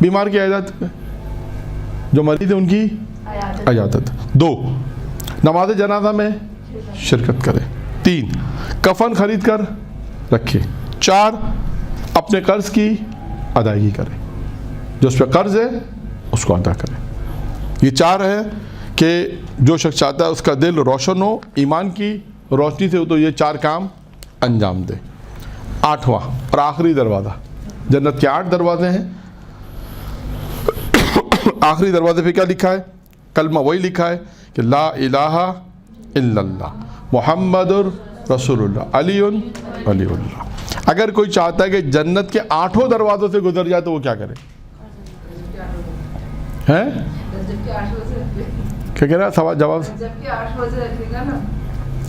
بیمار کی عیادت، جو مریض ہے ان کی عیادت۔ 2 نماز جنازہ میں شرکت کرے۔ 3 کفن خرید کر رکھے۔ 4 اپنے قرض کی ادائیگی کرے، جو اس پہ قرض ہے اس کو ادا کرے۔ یہ 4 ہے کہ جو شخص چاہتا ہے اس کا دل روشن ہو ایمان کی روشنی سے، تو یہ 4 کام انجام دے۔ 8واں اور آخری دروازہ، جنت کے 8 دروازے ہیں، آخری دروازے پہ کیا لکھا ہے؟ کلمہ وہی لکھا ہے کہ لا الہ الا اللہ محمد رسول اللہ علی ولی اللہ۔ اگر کوئی چاہتا ہے کہ جنت کے 8 دروازوں سے گزر جائے تو وہ کیا کرے؟ ہیں کیا کہہ رہا ہے؟ سوال جواب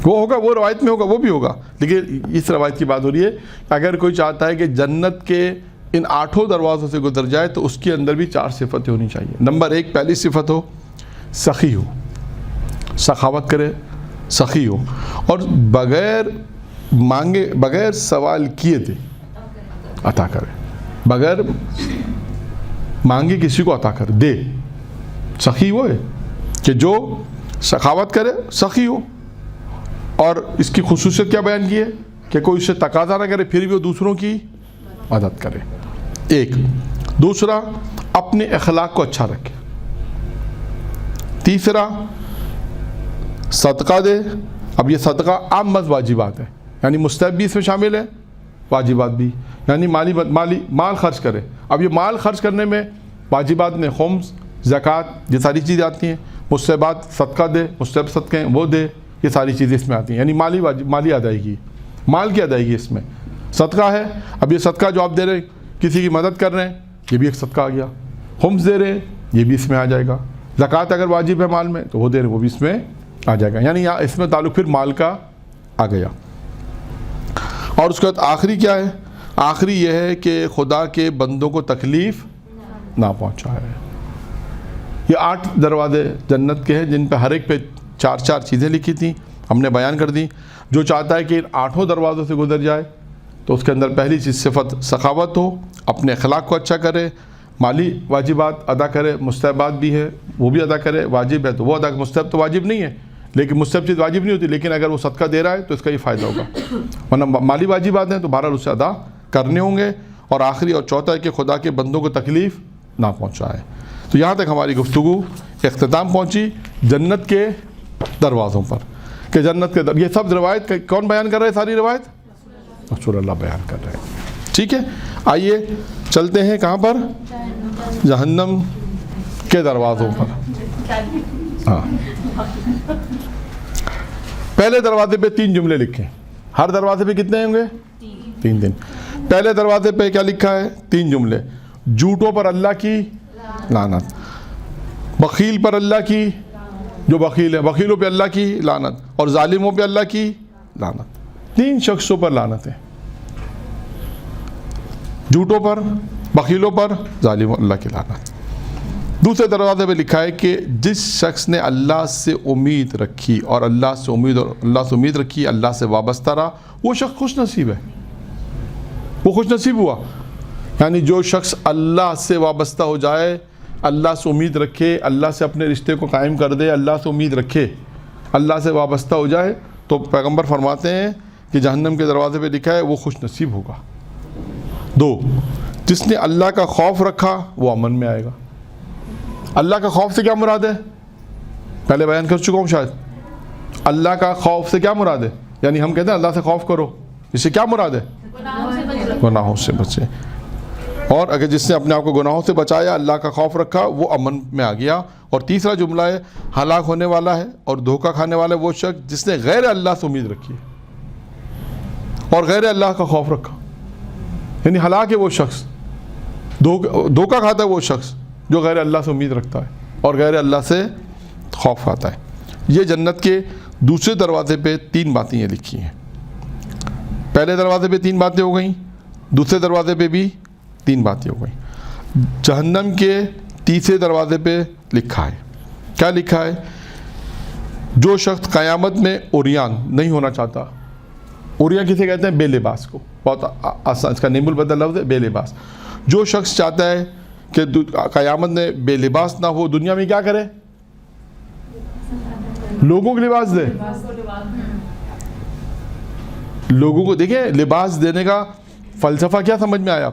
وہ ہوگا، وہ روایت میں ہوگا، وہ بھی ہوگا، لیکن اس روایت کی بات ہو رہی ہے اگر کوئی چاہتا ہے کہ جنت کے ان 8 دروازوں سے گزر جائے تو اس کے اندر بھی 4 صفتیں ہونی چاہیے۔ نمبر 1 پہلی صفت ہو سخی ہو، سخاوت کرے، سخی ہو، اور بغیر مانگے، بغیر سوال کیے دے عطا کرے، بغیر مانگے کسی کو عطا کر دے۔ سخی وہ ہے کہ جو سخاوت کرے، سخی ہو، اور اس کی خصوصیت کیا بیان کی ہے کہ کوئی اس سے تقاضا نہ کرے پھر بھی وہ دوسروں کی مدد کرے۔ 1 دوسرا اپنے اخلاق کو اچھا رکھے۔ تیسرا صدقہ دے۔ اب یہ صدقہ عام مز واجبات ہے، یعنی مستحب بھی اس میں شامل ہے، واجبات بھی، یعنی مال خرچ کرے۔ اب یہ مال خرچ کرنے میں واجبات میں خمس، زکوٰۃ، یہ ساری چیزیں آتی ہیں، مستحبات صدقہ دے، مستحب صدقے ہیں وہ دے، یہ ساری چیزیں اس میں آتی ہیں، یعنی مالی ادائیگی، مال کی ادائیگی اس میں صدقہ ہے۔ اب یہ صدقہ جو آپ دے رہے ہیں، کسی کی مدد کر رہے ہیں، یہ بھی ایک صدقہ آ گیا۔ خمس دے رہے ہیں، یہ بھی اس میں آ جائے گا۔ زکوٰۃ اگر واجب ہے مال میں تو وہ دے رہے ہیں، وہ بھی اس میں آ جائے گا، یعنی اس میں تعلق پھر مال کا آ گیا۔ اور اس کے بعد آخری کیا ہے؟ آخری یہ ہے کہ خدا کے بندوں کو تکلیف نہ پہنچائے۔ یہ 8 دروازے جنت کے ہیں جن پہ ہر ایک پہ 4 چیزیں لکھی تھیں، ہم نے بیان کر دی۔ جو چاہتا ہے کہ ان 8 دروازوں سے گزر جائے تو اس کے اندر پہلی چیز صفت سخاوت ہو، اپنے اخلاق کو اچھا کرے، مالی واجبات ادا کرے، مستحبات بھی ہے وہ بھی ادا کرے، واجب ہے تو وہ ادا، مستحب تو واجب نہیں ہے لیکن مستحب چیز واجب نہیں ہوتی، لیکن اگر وہ صدقہ دے رہا ہے تو اس کا یہ فائدہ ہوگا، ورنہ مالی واجبات ہیں تو بہرحال اسے ادا کرنے ہوں گے۔ اور آخری اور چوتھا ہے کہ خدا کے بندوں کو تکلیف نہ پہنچائے۔ تو یہاں تک ہماری گفتگو اختتام پہنچی جنت کے دروازوں پر، کہ جنت کے یہ سب روایت کون بیان کر رہے ہیں؟ ساری روایت رسول اللہ بیان کر رہے ہیں، ٹھیک ہے۔ آئیے چلتے ہیں کہاں پر؟ جہنم کے دروازوں پر۔ ہاں، پہلے دروازے پہ 3 جملے لکھیں، ہر دروازے پہ کتنے ہوں گے؟ 3 دن۔ پہلے دروازے پہ کیا لکھا ہے؟ 3 جملے۔ جھوٹوں پر اللہ کی لعنت، بخیل پر اللہ کی، جو بخیل ہے بخیلوں پہ اللہ کی لعنت، اور ظالموں پہ اللہ کی لعنت۔ 3 شخصوں پر لعنت ہے، جھوٹوں پر، بخیلوں پر، ظالموں، اللہ کی لعنت۔ دوسرے دروازے پہ لکھا ہے کہ جس شخص نے اللہ سے امید رکھی اور اللہ سے امید رکھی، اللہ سے وابستہ رہا، وہ شخص خوش نصیب ہے، وہ خوش نصیب ہوا۔ یعنی جو شخص اللہ سے وابستہ ہو جائے، اللہ سے امید رکھے، اللہ سے اپنے رشتے کو قائم کر دے، اللہ سے امید رکھے، اللہ سے وابستہ ہو جائے، تو پیغمبر فرماتے ہیں کہ جہنم کے دروازے پہ لکھا ہے وہ خوش نصیب ہوگا۔ 2 جس نے اللہ کا خوف رکھا وہ امن میں آئے گا۔ اللہ کا خوف سے کیا مراد ہے؟ پہلے بیان کر چکا ہوں شاید۔ اللہ کا خوف سے کیا مراد ہے؟ یعنی ہم کہتے ہیں اللہ سے خوف کرو، اس سے کیا مراد ہے؟ گناہوں سے بچے۔ اور اگر جس نے اپنے آپ کو گناہوں سے بچایا، اللہ کا خوف رکھا، وہ امن میں آ گیا۔ اور تیسرا جملہ ہے ہلاک ہونے والا ہے اور دھوکہ کھانے والا ہے وہ شخص جس نے غیر اللہ سے امید رکھی اور غیر اللہ کا خوف رکھا، یعنی ہلاک ہے وہ شخص، دھوکہ کھاتا ہے وہ شخص جو غیر اللہ سے امید رکھتا ہے اور غیر اللہ سے خوف کھاتا ہے۔ یہ جنت کے دوسرے دروازے پہ 3 باتیں یہ لکھی ہیں۔ پہلے دروازے پہ 3 باتیں ہو گئیں، دوسرے دروازے پہ بھی 3 باتیں ہو گئیں۔ جہنم کے تیسرے دروازے پہ لکھا ہے، کیا لکھا ہے؟ جو شخص قیامت میں عریان نہیں ہونا چاہتا، عریان کسے کہتے ہیں؟ بے لباس کو، بہت آسان، اس کا نیم البدل لفظ ہے بے لباس۔ جو شخص چاہتا ہے کہ قیامت میں بے لباس نہ ہو, دنیا میں کیا کرے؟ لوگوں کو لباس دے. لوگوں کو دیکھیں لباس دینے کا فلسفہ کیا سمجھ میں آیا؟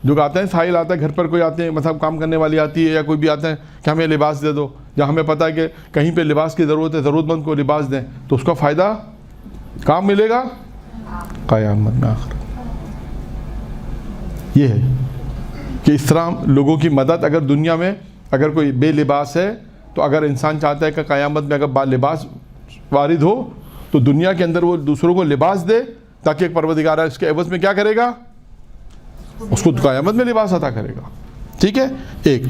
جو آتے ہیں ساحل آتا ہے, گھر پر کوئی آتے ہیں, مطلب کام کرنے والی آتی ہے یا کوئی بھی آتے ہیں کہ ہمیں لباس دے دو, یا ہمیں پتہ ہے کہ کہیں پہ لباس کی ضرورت ہے, ضرورت مند کو لباس دیں, تو اس کا فائدہ کام ملے گا قیامت میں آخر. یہ ہے کہ اس طرح لوگوں کی مدد, اگر دنیا میں اگر کوئی بے لباس ہے تو اگر انسان چاہتا ہے کہ قیامت میں اگر با لباس وارد ہو تو دنیا کے اندر وہ دوسروں کو لباس دے, تاکہ ایک پروردگار اس کے عوض میں کیا کرے گا؟ اس کو قیامت میں لباس عطا کرے گا. ٹھیک ہے. ایک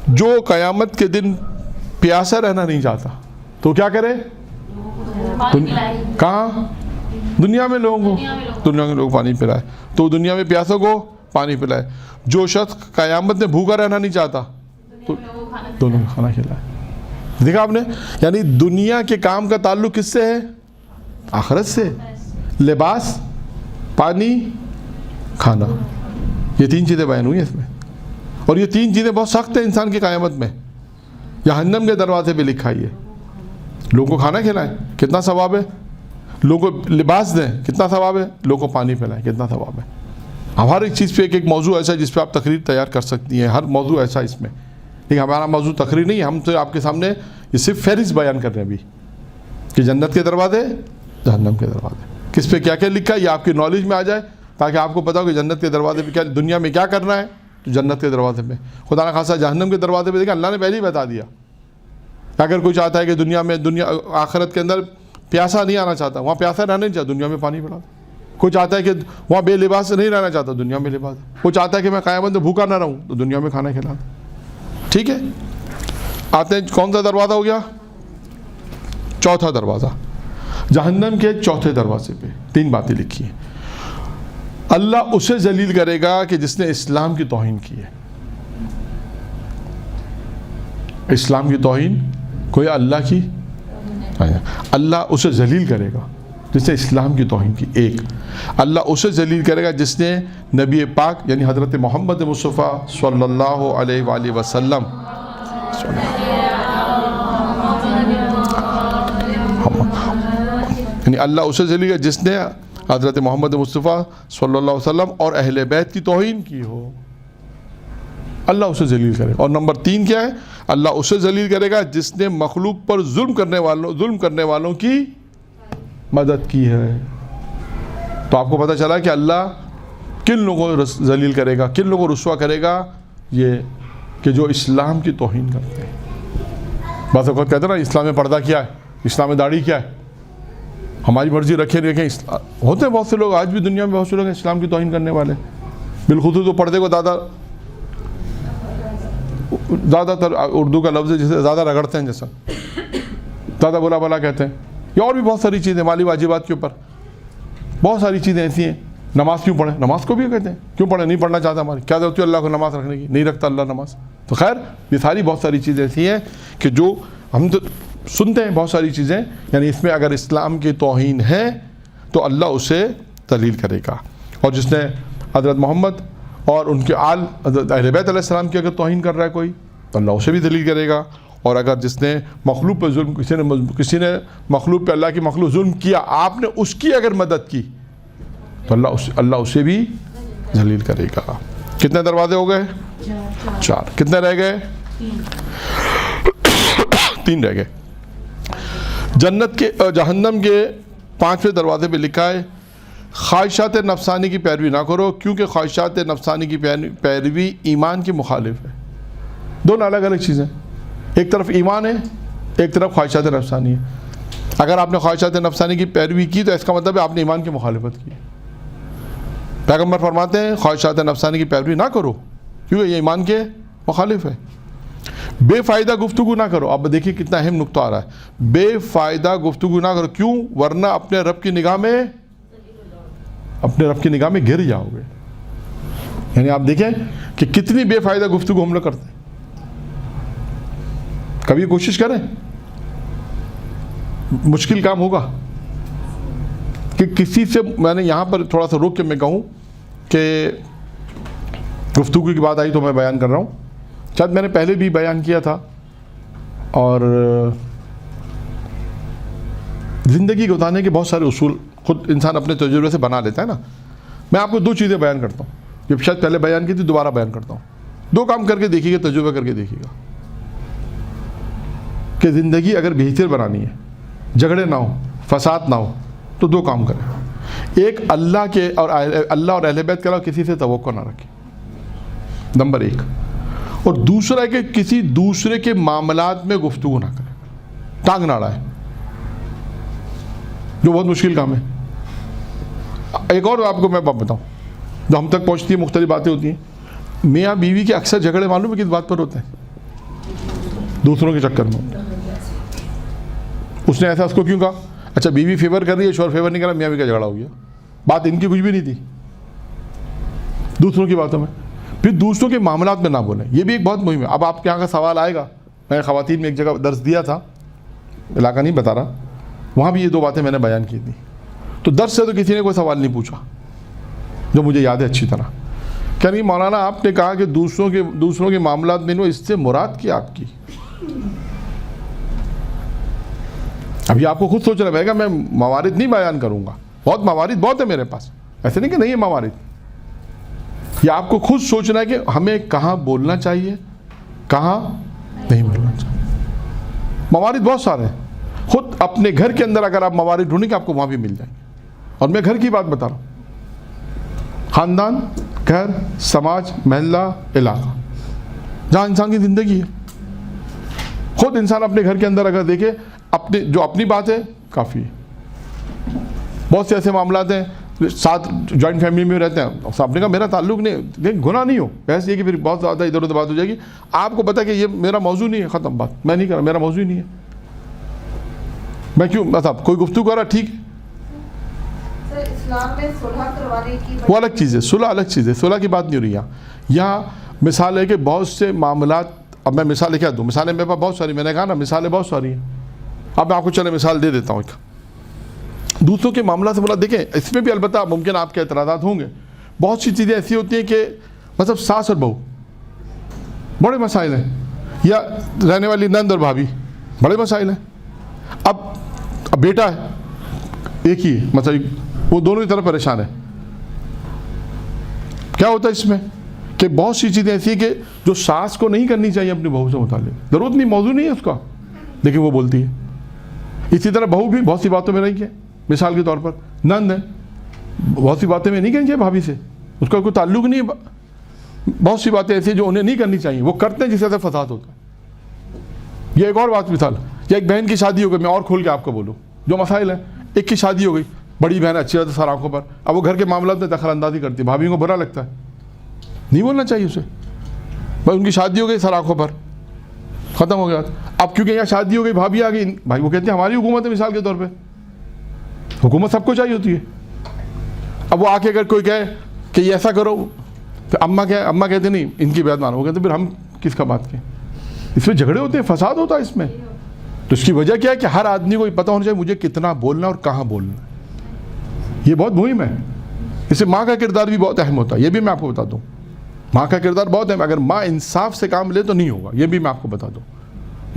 جو قیامت کے دن پیاسا رہنا نہیں چاہتا تو کیا کرے؟ کہاں؟ دنیا میں لوگوں کو, دنیا کے لوگ پانی پلائے, تو دنیا میں پیاسوں کو پانی پلائے. جو شخص قیامت میں بھوکا رہنا نہیں چاہتا تو دونوں کو کھانا کھلائے. دیکھا آپ نے, یعنی دنیا کے کام کا تعلق کس سے ہے؟ آخرت سے. لباس, پانی, کھانا, یہ 3 چیزیں بیان ہوئی ہیں اس میں, اور یہ 3 چیزیں بہت سخت ہیں انسان کی قیامت میں. جہنم کے دروازے پہ لکھا ہے, لوگوں کو کھانا کھلائیں کتنا ثواب ہے, لوگوں کو لباس دیں کتنا ثواب ہے, لوگوں کو پانی پلائیں کتنا ثواب ہے. اب ہر ایک چیز پہ ایک موضوع ایسا ہے جس پہ آپ تقریر تیار کر سکتی ہیں, ہر موضوع ایسا اس میں. لیکن ہمارا موضوع تقریر نہیں ہے, ہم تو آپ کے سامنے یہ صرف فہرست بیان کر رہے ہیں ابھی کہ جنت کے دروازے, جہنم کے دروازے, کس پہ کیا کیا لکھا ہے, یہ آپ کی نالج میں آ جائے تاکہ آپ کو پتا ہو کہ جنت کے دروازے پہ کیا, دنیا میں کیا کرنا ہے تو جنت کے دروازے پہ. خدا نہ خاصا جہنم کے دروازے پہ دیکھا اللہ نے پہلے ہی بتا دیا. اگر کوئی چاہتا ہے کہ دنیا آخرت کے اندر پیاسا نہیں آنا چاہتا, وہاں پیاسا رہنا نہیں چاہتا, دنیا میں پانی پلا. کوئی چاہتا ہے کہ وہاں بے لباس نہیں رہنا چاہتا, دنیا میں لباس. کوئی چاہتا ہے کہ میں قیامت میں بھوکا نہ رہوں تو دنیا میں کھانا کھلا. ٹھیک ہے. آتے ہیں کون سا دروازہ ہو گیا؟ چوتھا دروازہ. جہنم کے چوتھے دروازے پہ 3 باتیں لکھی ہیں. اللہ اسے ذلیل کرے گا کہ جس نے اسلام کی توہین کی ہے. اسلام کی توہین کوئی اللہ کی, اللہ اسے ذلیل کرے گا جس نے اسلام کی توہین کی. ایک, اللہ اسے ذلیل کرے گا جس نے نبی پاک یعنی حضرت محمد مصطفیٰ صلی اللہ علیہ وآلہ وسلم یعنی اللہ اسے ذلیل کرے جس نے حضرت محمد مصطفیٰ صلی اللہ علیہ وسلم اور اہل بیت کی توہین کی ہو. اللہ اسے ذلیل کرے. اور نمبر 3 کیا ہے؟ اللہ اسے ذلیل کرے گا جس نے مخلوق پر ظلم کرنے والوں کی مدد کی ہے. تو آپ کو پتہ چلا کہ اللہ کن لوگوں کو ذلیل کرے گا, کن لوگوں کو رسوا کرے گا, یہ کہ جو اسلام کی توہین کرتے ہیں. بعض اوقات کہتے ہیں نا اسلام میں پردہ کیا ہے, اسلام میں داڑھی کیا ہے, ہماری مرضی رکھیں. ہوتے ہیں بہت سے لوگ, آج بھی دنیا میں بہت سے لوگ ہیں اسلام کی توہین کرنے والے. بالخصوص تو پردے کو زیادہ تر اردو کا لفظ ہے جسے زیادہ رگڑتے ہیں, جیسا زیادہ بولا بلا کہتے ہیں. یا اور بھی بہت ساری چیزیں مالی واجبات کے اوپر بہت ساری چیزیں ایسی ہیں. نماز کیوں پڑھیں, نماز کو بھی کہتے ہیں کیوں پڑھیں, نہیں پڑھنا چاہتا, ہماری کیا ضرورت ہے اللہ کو نماز رکھنے کی, نہیں رکھتا اللہ نماز. تو خیر یہ ساری بہت ساری چیزیں ایسی ہیں کہ جو ہم تو سنتے ہیں بہت ساری چیزیں, یعنی اس میں اگر اسلام کی توہین ہے تو اللہ اسے ذلیل کرے گا. اور جس نے حضرت محمد اور ان کے آل حضرت اہل بیت علیہ السلام کی اگر توہین کر رہا ہے کوئی تو اللہ اسے بھی ذلیل کرے گا. اور اگر جس نے مخلوق پہ ظلم, کسی نے مخلوق پہ اللہ کی مخلوق ظلم کیا, آپ نے اس کی اگر مدد کی تو اللہ اسے بھی ذلیل کرے گا. کتنے دروازے ہو گئے؟ 4. کتنے رہ گئے؟ 3 رہ گئے. جہنم کے 5ویں دروازے پہ لکھا ہے خواہشات نفسانی کی پیروی نہ کرو کیونکہ خواہشات نفسانی کی پیروی ایمان کی مخالف ہے. دونوں الگ الگ چیزیں, ایک طرف ایمان ہے, ایک طرف خواہشات نفسانی ہے. اگر آپ نے خواہشات نفسانی کی پیروی کی تو اس کا مطلب ہے آپ نے ایمان کی مخالفت کی. پیغمبر فرماتے ہیں خواہشات نفسانی کی پیروی نہ کرو کیونکہ یہ ایمان کے مخالف ہے. بے فائدہ گفتگو نہ کرو. اب دیکھیے کتنا اہم نقطہ آ رہا ہے, بے فائدہ گفتگو نہ کرو. کیوں؟ ورنہ اپنے رب کی نگاہ میں گر جاؤ گے. یعنی آپ دیکھیں کہ کتنی بے فائدہ گفتگو ہم لوگ کرتے ہیں. کبھی کوشش کریں, مشکل کام ہوگا کہ کسی سے, میں نے یہاں پر تھوڑا سا روک کے میں کہوں کہ گفتگو کی بات آئی تو میں بیان کر رہا ہوں شاید میں نے پہلے بھی بیان کیا تھا، اور زندگی گزارنے کے بہت سارے اصول خود انسان اپنے تجربے سے بنا لیتا ہے نا. میں آپ کو 2 چیزیں بیان کرتا ہوں، جو شاید پہلے بیان کی تھی، دوبارہ بیان کرتا ہوں. 2 کام کر کے دیکھیے گا، تجربہ کر کے دیکھیے گا کہ زندگی اگر بہتر بنانی ہے، جھگڑے نہ ہو، فساد نہ ہو، تو 2 کام کریں. ایک، اللہ اور اہل بیت کے علاوہ کسی سے توقع نہ رکھیں، نمبر 1. اور دوسرا ہے کہ کسی دوسرے کے معاملات میں گفتگو نہ کریں، ٹانگ نہ اڑائیں، جو بہت مشکل کام ہے. ایک اور آپ کو میں بات بتاؤں جو ہم تک پہنچتی ہے، مختلف باتیں ہوتی ہیں. میاں بیوی کے اکثر جھگڑے معلوم ہے کس بات پر ہوتے ہیں؟ دوسروں کے چکر میں. اس نے ایسا اس کو کیوں کہا؟ اچھا بیوی فیور کر رہی ہے، شوہر فیور نہیں کر رہا، میاں بیوی کا جھگڑا ہو گیا. بات ان کی کچھ بھی نہیں تھی، دوسروں کی باتوں میں. پھر دوسروں کے معاملات میں نہ بولیں، یہ بھی ایک بہت مہم ہے. اب آپ کے یہاں کا سوال آئے گا، میں خواتین میں ایک جگہ درس دیا تھا، علاقہ نہیں بتا رہا، وہاں بھی یہ 2 باتیں میں نے بیان کی تھی. تو درس سے تو کسی نے کوئی سوال نہیں پوچھا جو مجھے یاد ہے اچھی طرح. کیا نہیں مولانا آپ نے کہا کہ دوسروں کے معاملات میں اس سے مراد کیا آپ کی؟ ابھی آپ کو خود سوچنا پڑے گا. میں موارد نہیں بیان کروں گا، بہت موارد بہت ہے میرے پاس، ایسے نہیں کہ نہیں ہے موارد. یہ آپ کو خود سوچنا ہے کہ ہمیں کہاں بولنا چاہیے، کہاں نہیں بولنا چاہیے. موارد بہت سارے ہیں. خود اپنے گھر کے اندر اگر آپ موارد ڈھونڈیں گے آپ کو وہاں بھی مل جائیں گے. اور میں گھر کی بات بتا رہا ہوں، خاندان، گھر، سماج، محلہ، علاقہ، جہاں انسان کی زندگی ہے. خود انسان اپنے گھر کے اندر اگر دیکھے، اپنی بات ہے کافی ہے. بہت سے ایسے معاملات ہیں، ساتھ جوائنٹ فیملی میں رہتے ہیں، آپ نے کہا میرا تعلق نہیں، گناہ نہیں ہو، بحث یہ کہ پھر بہت زیادہ ادھر ادھر بات ہو جائے گی. آپ کو پتا کہ یہ میرا موضوع نہیں ہے، ختم بات، میں نہیں کر رہا، میرا موضوع ہی نہیں ہے. میں کیوں مطلب کوئی گفتگو کر رہا، ٹھیک ہے.
اسلام میں صلح کروانے کی
وہ الگ چیز ہے، صلح الگ چیز ہے، صلح کی بات نہیں ہو رہی یہاں مثال ہے کہ بہت سے معاملات. اب میں مثالیں کیا دوں؟ مثالیں میرے پاس بہت ساری، میں نے کہا نا مثالیں بہت ساری ہیں. اب میں آپ کو چلے مثال دے دیتا ہوں. ایک دوسروں کے معاملات سے مراد دیکھیں، اس میں بھی البتہ ممکن آپ کے اعتراضات ہوں گے. بہت سی چیزیں ایسی ہوتی ہیں کہ مطلب ساس اور بہو بڑے مسائل ہیں، یا رہنے والی نند اور بھابھی بڑے مسائل ہیں. اب بیٹا ہے ایک ہی، مطلب وہ دونوں کی طرف پریشان ہے. کیا ہوتا ہے اس میں کہ بہت سی چیزیں ایسی ہیں کہ جو ساس کو نہیں کرنی چاہیے اپنی بہو سے متعلق، ضرورت نہیں، موضوع نہیں ہے اس کا، لیکن وہ بولتی ہے. اسی طرح بہو بھی بہت سی باتوں میں نہیں ہے. مثال کے طور پر نند ہے، بہت سی باتیں میں نہیں کرنی چاہیے بھابھی سے، اس کا کوئی تعلق نہیں ہے. بہت سی باتیں ایسی جو انہیں نہیں کرنی چاہیے وہ کرتے ہیں، جس سے فساد ہوتا ہے. یہ ایک اور بات مثال، یا ایک بہن کی شادی ہو گئی، میں اور کھول کے آپ کو بولوں جو مسائل ہیں. ایک کی شادی ہو گئی، بڑی بہن اچھی رہتی ہے سر آنکھوں پر، اب وہ گھر کے معاملات میں دخل اندازی کرتی ہے، بھابھی کو برا لگتا ہے، نہیں بولنا چاہیے اسے. بھائی ان کی شادی ہو گئی سر آنکھوں پر، ختم ہو گیا. اب کیونکہ یہاں شادی ہو گئی، بھابھی آ گئی، بھائی وہ کہتے ہیں ہماری حکومت ہے، مثال کے طور پہ حکومت سب کو چاہیے ہوتی ہے. اب وہ آ کے اگر کوئی کہے کہ یہ ایسا کرو، تو اماں کہتے نہیں ان کی بات مانو، وہ کہتے پھر ہم کس کا بات کہیں. اس میں جھگڑے ہوتے ہیں، فساد ہوتا ہے اس میں. تو اس کی وجہ کیا ہے کہ ہر آدمی کو یہ پتہ ہونا چاہیے مجھے کتنا بولنا اور کہاں بولنا. یہ بہت مہم ہے. اس سے ماں کا کردار بھی بہت اہم ہوتا ہے، یہ بھی میں آپ کو بتا دوں. ماں کا کردار بہت اہم ہے. اگر ماں انصاف سے کام لے تو نہیں ہوگا، یہ بھی میں آپ کو بتا دوں.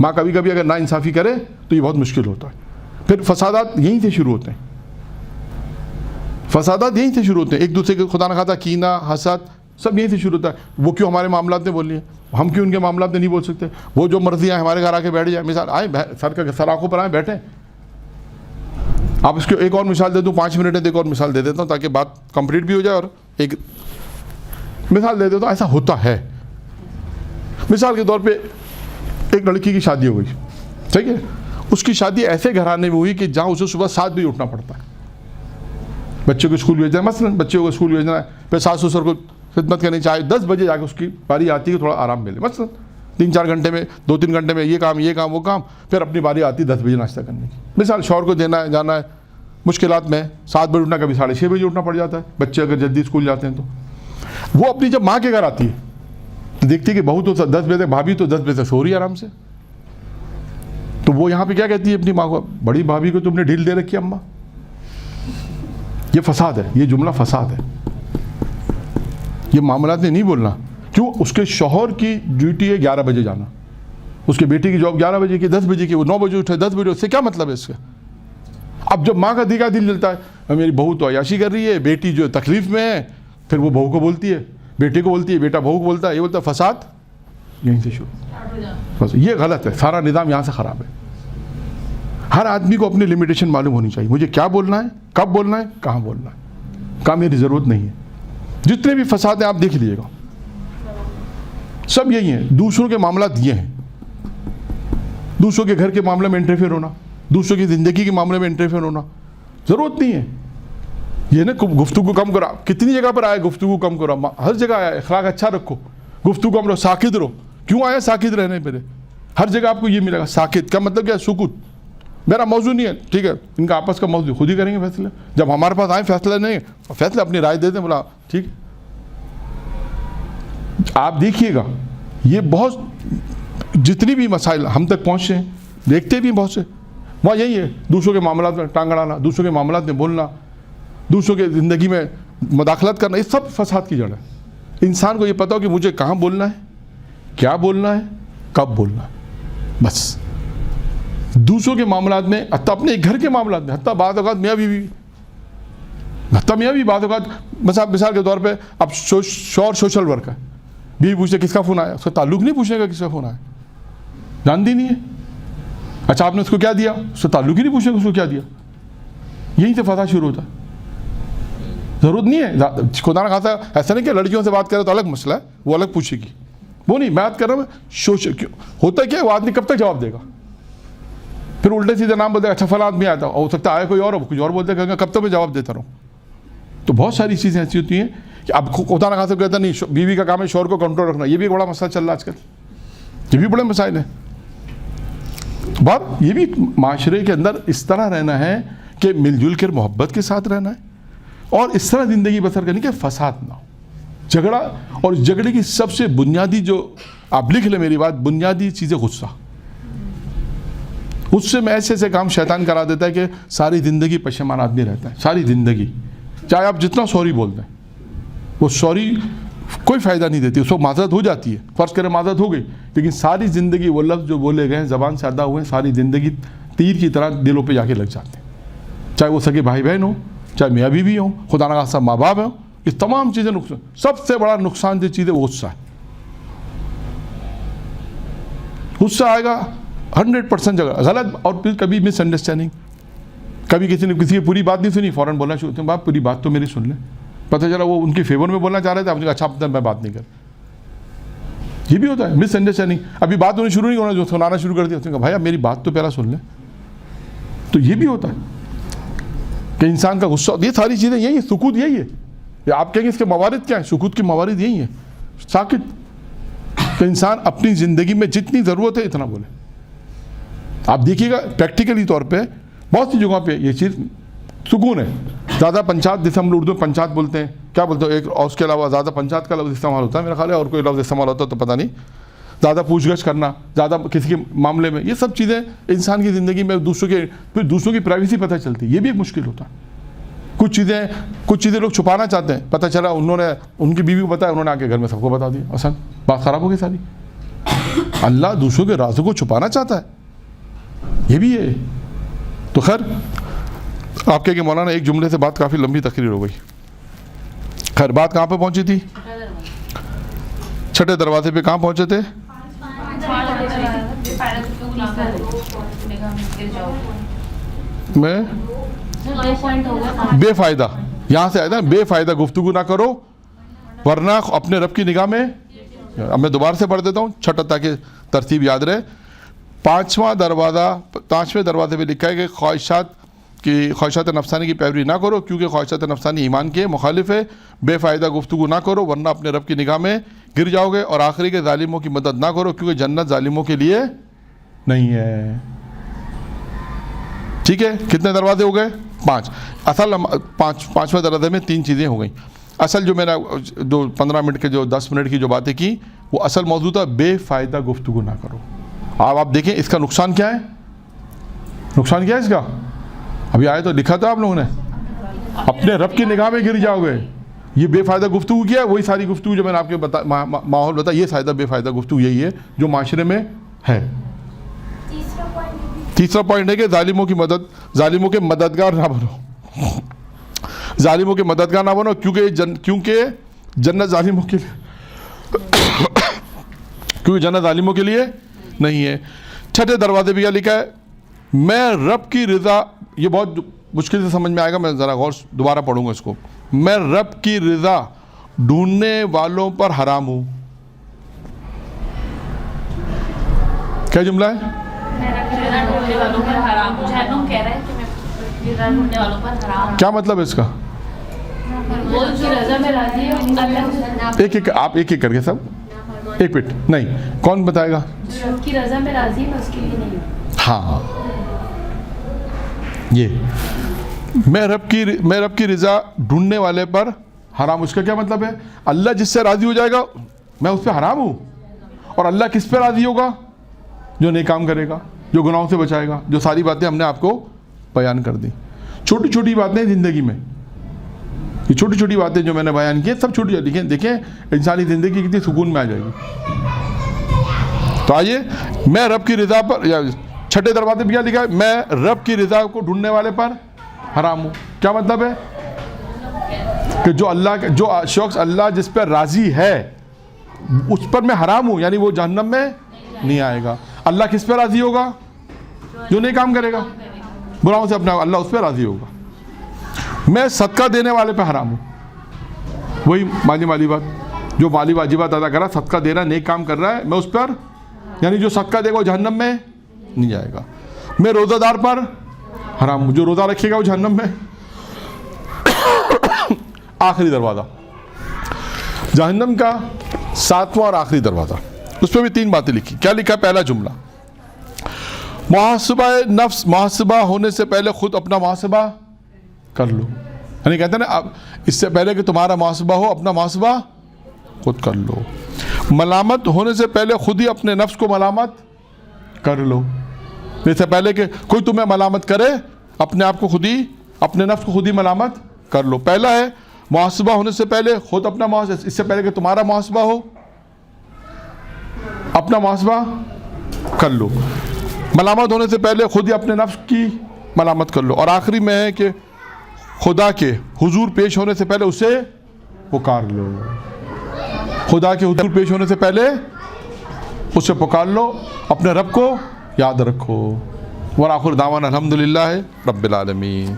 ماں کبھی کبھی اگر نا انصافی کرے تو یہ بہت مشکل ہوتا ہے. پھر فسادات یہیں سے شروع ہوتے ہیں. فسادات یہیں سے شروع ہوتے ہیں. ایک دوسرے کے خدا نہ خواستہ کینہ، حسد، سب یہیں سے شروع ہوتا ہے. وہ کیوں ہمارے معاملات میں بول رہی ہیں، ہم کیوں ان کے معاملات میں نہیں بول سکتے. وہ جو مرضی آئے ہمارے گھر آ کے بیٹھ جائیں، مثال آئیں سر آنکھوں پر آئیں بیٹھیں. آپ اس کو ایک اور مثال دے دوں، 5 منٹ ہے، ایک اور مثال دے دیتا ہوں تاکہ بات کمپلیٹ بھی ہو جائے. اور ایک مثال دے دیتا ہوں، ایسا ہوتا ہے. مثال کے طور پہ ایک لڑکی کی شادی ہو گئی، ٹھیک ہے. اس کی شادی ایسے گھرانے میں ہوئی کہ جہاں اسے صبح 7 بجے اٹھنا پڑتا ہے. بچے کو اسکول بھیجنا ہے، مثلاً بچے کو اسکول بھیجنا ہے، پھر ساس سسر کو خدمت کرنی چاہیے. 10 بجے جا کے اس کی باری آتی ہے کہ تھوڑا آرام ملے، مثلاً 3-4 گھنٹے میں 2-3 گھنٹے میں یہ کام وہ کام، پھر اپنی باری آتی ہے 10 بجے ناشتہ کرنے کی. مثال شوہر کو دینا ہے، جانا ہے، مشکلات میں 7 بجے اٹھنا، کبھی 6:30 بجے اٹھنا پڑ جاتا ہے. بچے اگر جلدی اسکول جاتے ہیں تو وہ اپنی جب ماں کے گھر آتی ہے تو دیکھتی ہے کہ بہو تو 10 بجے تک، بھابھی تو 10 بجے تک سو رہی ہے آرام سے. تو وہ یہاں پہ کیا کہتی ہے اپنی ماں کو، بڑی بھابھی کو تم نے ڈھیل دے رکھی ہے اماں. یہ فساد ہے، یہ جملہ فساد ہے. یہ معاملات میں نہیں بولنا، کیونکہ کیوں؟ اس کے شوہر کی ڈیوٹی ہے 11 بجے جانا، اس کے بیٹے کی جاب 11 بجے کی، 10 بجے کی، وہ 9 بجے اٹھے 10 بجے، اس سے کیا مطلب ہے اس کا؟ اب جب ماں کا دیکھا دل جلتا ہے، میری بہو تو عیاشی کر رہی ہے، بیٹی جو تکلیف میں ہے، پھر وہ بہو کو بولتی ہے، بیٹے کو بولتی ہے، بیٹا بہو کو بولتا ہے، یہ بولتا ہے، فساد یہیں سے شروع۔ بس یہ غلط ہے، سارا نظام یہاں سے خراب ہے۔ ہر آدمی کو اپنی لمیٹیشن معلوم ہونی چاہیے، مجھے کیا بولنا ہے، کب بولنا ہے، کہاں بولنا ہے، کہاں میری ضرورت نہیں ہے۔ جتنے بھی فساد ہیں آپ دیکھ لیجیے گا، سب یہی ہیں، دوسروں کے معاملات یہ ہیں، دوسروں کے گھر کے معاملے میں انٹرفیئر ہونا، دوسروں کی زندگی کے معاملے میں انٹرفیئر ہونا، ضرورت نہیں ہے۔ یہ نا گفتگو کم کرو، کتنی جگہ پر آئے گفتگو کم کرو، ہر جگہ آیا اخلاق اچھا رکھو، گفتگو کم رہو، ساکت رہو۔ کیوں آیا ساکت رہنے پہ؟ ہر جگہ آپ کو یہ ملے گا، ساکت کا مطلب کیا ہے؟ سکوت، میرا موضوع نہیں ہے، ٹھیک ہے، ان کا آپس کا موضوع خود ہی کریں گے فیصلہ، جب ہمارے پاس آئیں فیصلہ نہیں، فیصلہ اپنی رائے دے دیں، بولا ٹھیک۔ آپ دیکھیے گا یہ بہت جتنی بھی مسائل ہم تک پہنچے ہیں، دیکھتے بھی بہت سے، وہاں یہی ہے، دوسروں کے معاملات میں ٹانگ اڑانا، دوسروں کے معاملات میں بولنا، دوسروں کے زندگی میں مداخلت کرنا، یہ سب فساد کی جڑ ہے۔ انسان کو یہ پتا ہو کہ مجھے کہاں بولنا ہے، کیا بولنا ہے، کب بولنا ہے، بس۔ دوسروں کے معاملات میں، حتیٰ اپنے گھر کے معاملات میں، حتیٰ بعض اوقات میاں بیوی، بعض اوقات مثال کے طور پہ اب شوہر سوشل ورک ہے، بیوی پوچھتے کس کا فون آیا، اس کا تعلق نہیں پوچھنے کا کس کا فون آیا، جانتی نہیں ہے، اچھا آپ نے اس کو کیا دیا، اس کا تعلق ہی نہیں پوچھنے کا اس کو کیا دیا، یہیں سے فساد شروع ہوتا ہے۔ ضرورت نہیں ہے، خدا نہ خاصا ایسا نہیں کہ لڑکیوں سے بات کرے تو الگ مسئلہ ہے، وہ الگ پوچھے گی، وہ نہیں، میں بات کر رہا ہوں ہوتا کیا ہے، وہ آدمی کب تک جواب دے گا، پھر الٹے سیدھے نام بولتے اچھا فلاں آدمی آتا، ہو سکتا ہے آئے کوئی اور، کچھ اور بولتے ہیں، کب تک میں جواب دیتا رہوں۔ تو بہت ساری چیزیں ایسی ہوتی ہیں کہ اب خدا نہ خاصا کہتا نہیں بیوی کا کام ہے شوہر کو کنٹرول رکھنا، یہ بھی ایک بڑا مسئلہ چل رہا ہے آج کل، یہ بھی بڑے مسائل ہیں۔ بات یہ بھی معاشرے کے اندر اس طرح رہنا ہے کہ مل جل کر محبت کے ساتھ رہنا ہے، اور اس طرح زندگی بسر کرنی کہ فساد نہ ہو، جھگڑا، اور جھگڑے کی سب سے بنیادی جو آپ لکھ لیں میری بات، بنیادی چیز ہے غصہ۔ اس سے میں ایسے کام شیطان کرا دیتا ہے کہ ساری زندگی پشیمان آدمی رہتا ہے، ساری زندگی، چاہے آپ جتنا سوری بول دیں، وہ سوری کوئی فائدہ نہیں دیتی، اس وقت معذرت ہو جاتی ہے، فرض کریں معذرت ہو گئی، لیکن ساری زندگی وہ لفظ جو بولے گئے ہیں، زبان سے ادا ہوئے ہیں، ساری زندگی تیر کی طرح دلوں پہ جا کے لگ جاتے ہیں، چاہے وہ سگے بھائی بہن ہوں، چاہے میاں بیوی ہوں، خدا نہ خاصا ماں باپ ہوں، یہ تمام چیزیں نقصان، سب سے بڑا نقصان جو چیز ہے وہ غصہ ہے۔ غصہ آئے گا 100% جگہ غلط، اور پھر کبھی مس انڈرسٹینڈنگ، کبھی کسی نے کسی کی پوری بات نہیں سنی، فوراً بولنا شروع ہوتے ہیں، باپ پوری بات تو میری سن لیں، پتہ چلا وہ ان کے فیور میں بولنا چاہ رہے تھے، آپ نے کہا اچھا میں بات نہیں کر، یہ بھی ہوتا ہے مس انڈرسٹینڈنگ، ابھی بات ہونی شروع نہیں ہونا، جو سنانا شروع کر دیا، اس نے کہا بھائی اب میری بات تو پہلا سن لیں، تو یہ بھی ہوتا ہے کہ انسان کا غصہ، یہ ساری چیزیں یہی ہے، سکوت یہی ہے، یا آپ کہیں گے اس کے موارد کیا ہیں، سکوت کے موارد یہی ہیں، ساکت، کہ انسان اپنی زندگی میں جتنی ضرورت ہے اتنا بولے۔ آپ دیکھیے گا پریکٹیکلی طور پہ بہت سی جگہوں پہ یہ چیز سکون ہے، زیادہ پنچات، جیسے ہم اردو میں پنچات بولتے ہیں، کیا بولتے ہیں ایک، اور اس کے علاوہ زیادہ پنچات کا لفظ استعمال ہوتا ہے میرا خیال ہے، اور کوئی لفظ استعمال ہوتا ہے تو پتہ نہیں، زیادہ پوچھ گچھ کرنا، زیادہ کسی کے معاملے میں، یہ سب چیزیں انسان کی زندگی میں پھر دوسروں کی پرائیویسی پتہ چلتی ہے، یہ بھی ایک مشکل ہوتا ہے۔ کچھ چیزیں لوگ چھپانا چاہتے ہیں، پتہ چلا انہوں نے ان کی بیوی کو بتایا، انہوں نے آ کے گھر میں سب کو بتا دیا، اصل بات خراب ہو گئی ساری۔ اللہ دوسروں کے رازوں کو چھپانا چاہتا ہے، یہ بھی ہے۔ تو خیر آپ کہیں کہ مولانا ایک جملے سے بات کافی لمبی تقریر ہو گئی، خیر بات کہاں پہ پہنچی تھی؟ چھٹے دروازے پہ کہاں پہنچے تھے؟ میں بے فائدہ، یہاں سے آیا تھا بے فائدہ گفتگو نہ کرو ورنہ اپنے رب کی نگاہ میں، اب میں دوبارہ سے پڑھ دیتا ہوں چھٹا تاکہ ترتیب یاد رہے۔ پانچویں دروازے پہ لکھا ہے کہ خواہشات نفسانی کی پیروی نہ کرو کیونکہ خواہشات نفسانی ایمان کے مخالف ہے، بے فائدہ گفتگو نہ کرو ورنہ اپنے رب کی نگاہ میں گر جاؤ گے، اور آخری کے ظالموں کی مدد نہ کرو کیونکہ جنت ظالموں کے لیے نہیں ہے۔ ٹھیک ہے، کتنے دروازے ہو گئے؟ 5۔ اصل پانچویں دروازے میں 3 چیزیں ہو گئیں۔ اصل جو میں نے 15 منٹ کے جو 10 منٹ کی جو باتیں کی وہ اصل موضوع تھا بے فائدہ گفتگو نہ کرو۔ اب آپ دیکھیں اس کا نقصان کیا ہے، نقصان کیا ہے اس کا؟ ابھی آئے تو لکھا تھا آپ لوگوں نے، اپنے رب کی نگاہ میں گر جاؤ گے، یہ بے فائدہ گفتگو کیا ہے، وہی ساری گفتگو جو میں نے آپ کے ماحول بتایا، یہ فائدہ بے فائدہ گفتگو یہی ہے جو معاشرے میں ہے۔ تیسرا پوائنٹ ہے کہ ظالموں کی مدد، ظالموں کے مددگار نہ بنو، ظالموں کے مددگار نہ بنو، کیونکہ جنت ظالموں کے لیے کیونکہ جنت ظالموں کے لیے نہیں ہے۔ چھٹے دروازے بھی کیا لکھا ہے؟ میں رب کی رضا، یہ بہت مشکل سے سمجھ میں آئے گا، میں ذرا غور دوبارہ پڑھوں گا اس کو۔ میں رب کی رضا ڈھونڈنے والوں پر حرام ہوں۔ کیا جملہ ہے؟ کیا مطلب ہے اس کا؟ ایک ایک آپ ایک ایک کر کے سب، ایک منٹ، نہیں کون بتائے گا؟
کی رضا میں راضی ہے، اس کے لیے نہیں۔
ہاں، یہ میں رب کی رضا ڈھونڈنے والے پر حرام، اس کا کیا مطلب ہے؟ اللہ جس سے راضی ہو جائے گا میں اس پہ حرام ہوں، اور اللہ کس پہ راضی ہوگا؟ جو نیک کام کرے گا، جو گناہوں سے بچائے گا، جو ساری باتیں ہم نے آپ کو بیان کر دی۔ چھوٹی چھوٹی باتیں زندگی میں، یہ چھوٹی چھوٹی باتیں جو میں نے بیان کی سب چھوٹی، دیکھیں انسانی زندگی کتنی سکون میں آ جائے گی۔ تو آئیے، میں رب کی رضا پر، یا چھٹے دروازے پہ کیا لکھا ہے؟ میں رب کی رضا کو ڈھونڈنے والے پر حرام ہوں۔ کیا مطلب ہے؟ کہ جو شخص اللہ جس پر راضی ہے اس پر میں حرام ہوں، یعنی وہ جہنم میں نہیں آئے گا۔ اللہ کس پہ راضی ہوگا؟ جو نہیں کام کرے گا، براؤں سے اپنا، اللہ اس پہ راضی ہوگا۔ میں صدقہ دینے والے پہ حرام ہوں، وہی مالی بات، جو مالی واجبات ادا کر رہا، صدقہ دے رہا ہے، نیک کام کر رہا ہے، میں اس پر، یعنی جو صدقہ دے گا وہ جہنم میں نہیں جائے گا۔ میں روزہ دار پر حرام ہوں، جو روزہ رکھے گا وہ جہنم میں۔ آخری دروازہ، جہنم کا 7واں اور آخری دروازہ، اس پہ بھی 3 باتیں لکھی۔ کیا لکھا؟ پہلا جملہ، محاسبہ نفس، محاسبہ ہونے سے پہلے خود اپنا محاسبہ کر لو، یعنی کہتے ہیں نا، اس سے پہلے کہ تمہارا محاسبہ ہو اپنا محاسبہ خود کر لو۔ ملامت ہونے سے پہلے خود ہی اپنے نفس کو ملامت کر لو، اس سے پہلے کہ کوئی تمہیں ملامت کرے اپنے آپ کو خود ہی، اپنے نفس کو خود ہی ملامت کر لو۔ پہلا ہے محاسبہ ہونے سے پہلے خود اپنا محاسبہ، اس سے پہلے کہ تمہارا محاسبہ ہو اپنا محاسبہ کر لو۔ ملامت ہونے سے پہلے خود ہی اپنے نفس کی ملامت کر لو۔ اور آخری میں ہے کہ خدا کے حضور پیش ہونے سے پہلے اسے پکار لو، خدا کے حضور پیش ہونے سے پہلے اسے پکار لو، اپنے رب کو یاد رکھو۔ وآخر دعوانا الحمدللہ رب العالمین۔